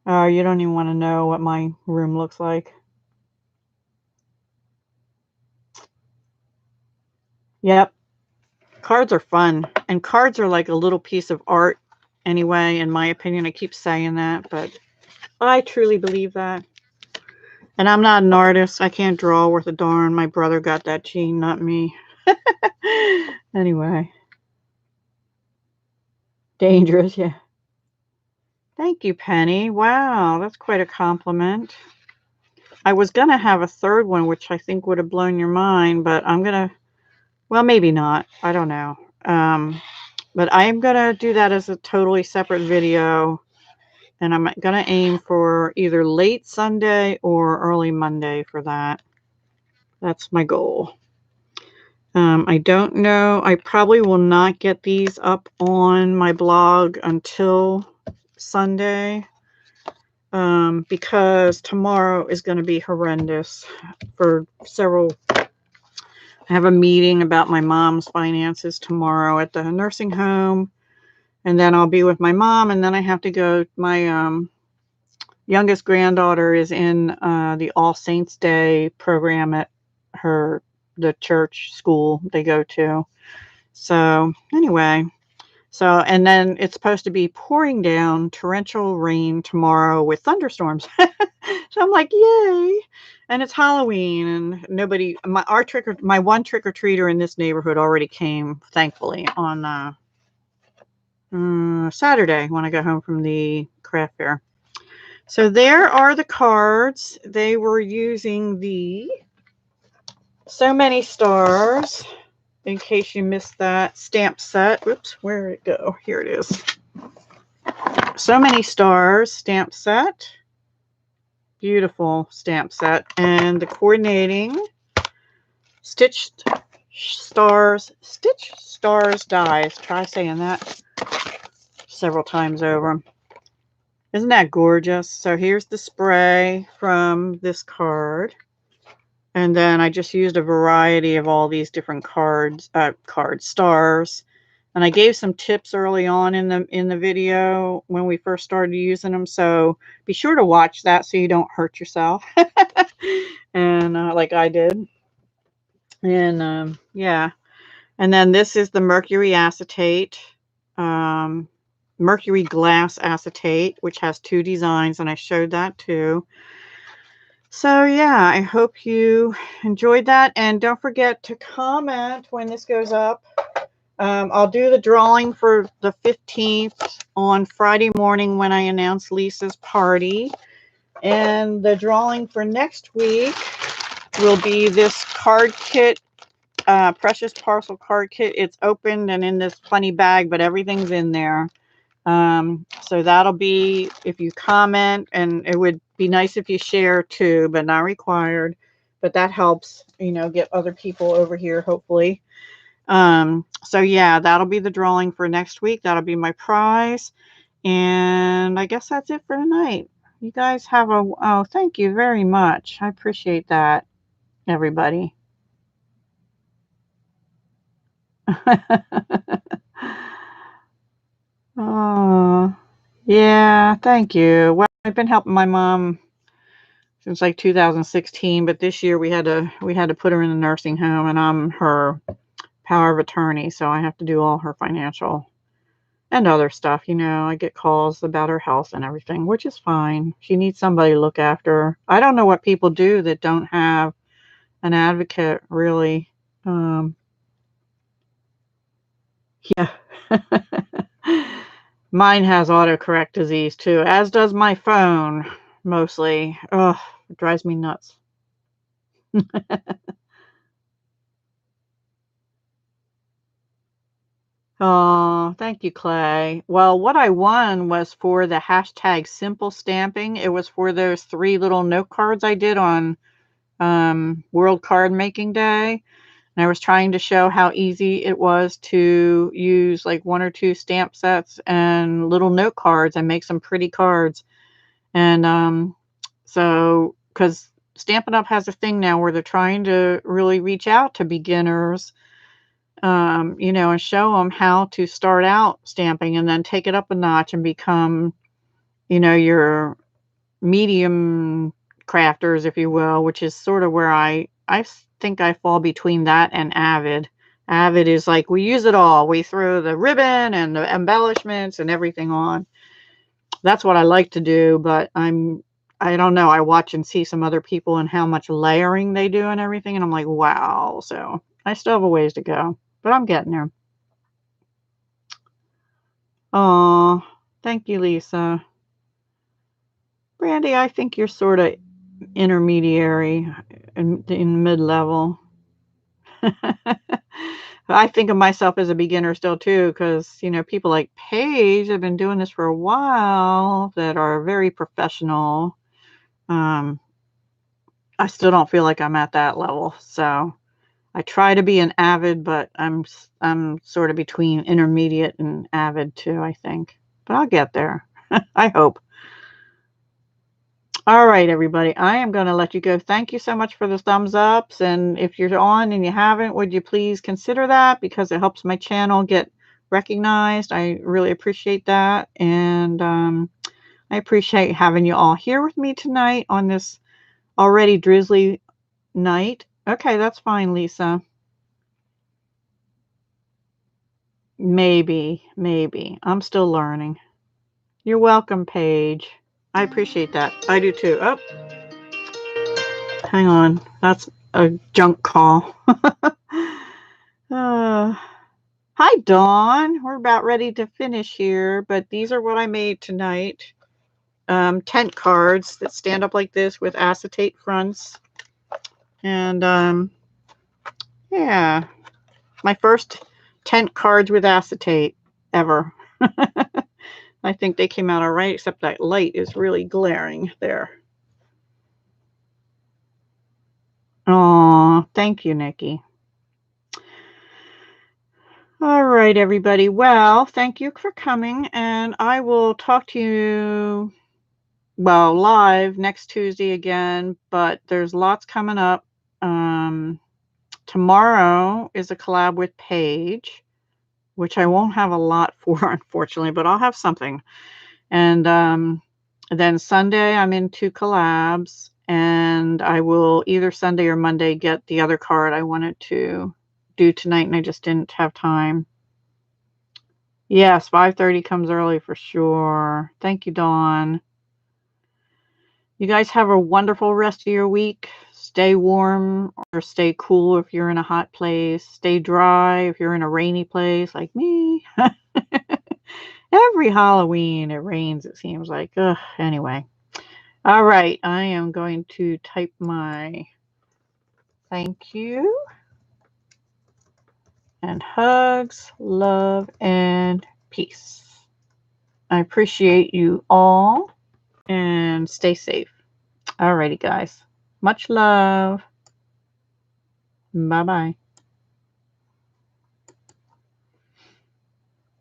You don't even want to know what my room looks like. Yep. Cards are fun. And cards are like a little piece of art anyway, in my opinion. I keep saying that, but I truly believe that. And I'm not an artist. I can't draw worth a darn. My brother got that gene, not me. Anyway. Dangerous, yeah. Thank you, Penny. Wow, that's quite a compliment. I was going to have a third one, which I think would have blown your mind, but I'm going to, well, maybe not. I don't know. But I'm going to do that as a totally separate video. And I'm going to aim for either late Sunday or early Monday for that. That's my goal. I don't know. I probably will not get these up on my blog until Sunday. Because tomorrow is going to be horrendous for several. I have a meeting about my mom's finances tomorrow at the nursing home, and then I'll be with my mom, and then I have to go. My youngest granddaughter is in the All Saints Day program at the church school they go to. So anyway. So, and then it's supposed to be pouring down torrential rain tomorrow with thunderstorms. So I'm like, yay. And it's Halloween and my one trick-or-treater in this neighborhood already came, thankfully, on Saturday when I got home from the craft fair. So there are the cards. They were using the So Many Stars. In case you missed that stamp set. Oops, where did it go? Here it is. So Many Stars stamp set. Beautiful stamp set. And the coordinating Stitched Stars dies. Try saying that several times over. Isn't that gorgeous? So here's the spray from this card. And then I just used a variety of all these different stars. And I gave some tips early on in the video when we first started using them. So be sure to watch that so you don't hurt yourself. And like I did. And yeah. And then this is the mercury acetate. Mercury glass acetate, which has 2 designs. And I showed that too. So yeah, I hope you enjoyed that, and don't forget to comment when this goes up. I'll do the drawing for the 15th on Friday morning when I announce Lisa's party, and the drawing for next week will be this card kit, Precious Parcel card kit. It's opened and in this funny bag, but everything's in there. So that'll be, if you comment, and it would be nice if you share too, but not required, but that helps, get other people over here, hopefully. So yeah, that'll be the drawing for next week. That'll be my prize. And I guess that's it for tonight. You guys have thank you very much. I appreciate that, everybody. Oh, yeah, thank you. Well, I've been helping my mom since like 2016, but this year we had to put her in a nursing home, and I'm her power of attorney, so I have to do all her financial and other stuff. I get calls about her health and everything, which is fine. She needs somebody to look after her. I don't know what people do that don't have an advocate, really. Yeah. Mine has autocorrect disease too, as does my phone, mostly. Ugh, it drives me nuts. Oh, thank you, Clay. Well, what I won was for the hashtag simple stamping. It was for those 3 little note cards I did on World Card Making Day. And I was trying to show how easy it was to use like 1 or 2 stamp sets and little note cards and make some pretty cards. And so, because Stampin' Up! Has a thing now where they're trying to really reach out to beginners, you know, and show them how to start out stamping and then take it up a notch and become, you know, your medium crafters, if you will, which is sort of where I think I fall between that and Avid. Avid is like, we use it all. We throw the ribbon and the embellishments and everything on. That's what I like to do, but I don't know. I watch and see some other people and how much layering they do and everything, and I'm like, wow. So I still have a ways to go, but I'm getting there. Oh, thank you, Lisa. Brandy, I think you're sort of intermediary in mid-level. I think of myself as a beginner still too, because you know, people like Paige have been doing this for a while that are very professional. I still don't feel like I'm at that level, so I try to be an avid, but I'm sort of between intermediate and avid too, I think. But I'll get there. I hope. All right, everybody. I am going to let you go. Thank you so much for the thumbs ups. And if you're on and you haven't, would you please consider that, because it helps my channel get recognized. I really appreciate that. And I appreciate having you all here with me tonight on this already drizzly night. Okay, that's fine, Lisa. Maybe. I'm still learning. You're welcome, Paige. I appreciate that. I do too. Oh, hang on. That's a junk call. Hi, Dawn. We're about ready to finish here, but these are what I made tonight. Tent cards that stand up like this with acetate fronts. And yeah, my first tent cards with acetate ever. I think they came out all right, except that light is really glaring there. Oh, thank you, Nikki. All right, everybody. Well, thank you for coming, and I will talk to you, well, live next Tuesday again, but there's lots coming up. Tomorrow is a collab with Paige, which I won't have a lot for, unfortunately, but I'll have something. And then Sunday, I'm in 2 collabs, and I will either Sunday or Monday get the other card I wanted to do tonight, and I just didn't have time. Yes, 5:30 comes early for sure. Thank you, Dawn. You guys have a wonderful rest of your week. Stay warm or stay cool if you're in a hot place. Stay dry if you're in a rainy place like me. Every Halloween it rains, it seems like. Ugh, anyway. All right, I am going to type my thank you and hugs, love, and peace. I appreciate you all, and stay safe. All righty, guys. Much love. Bye-bye.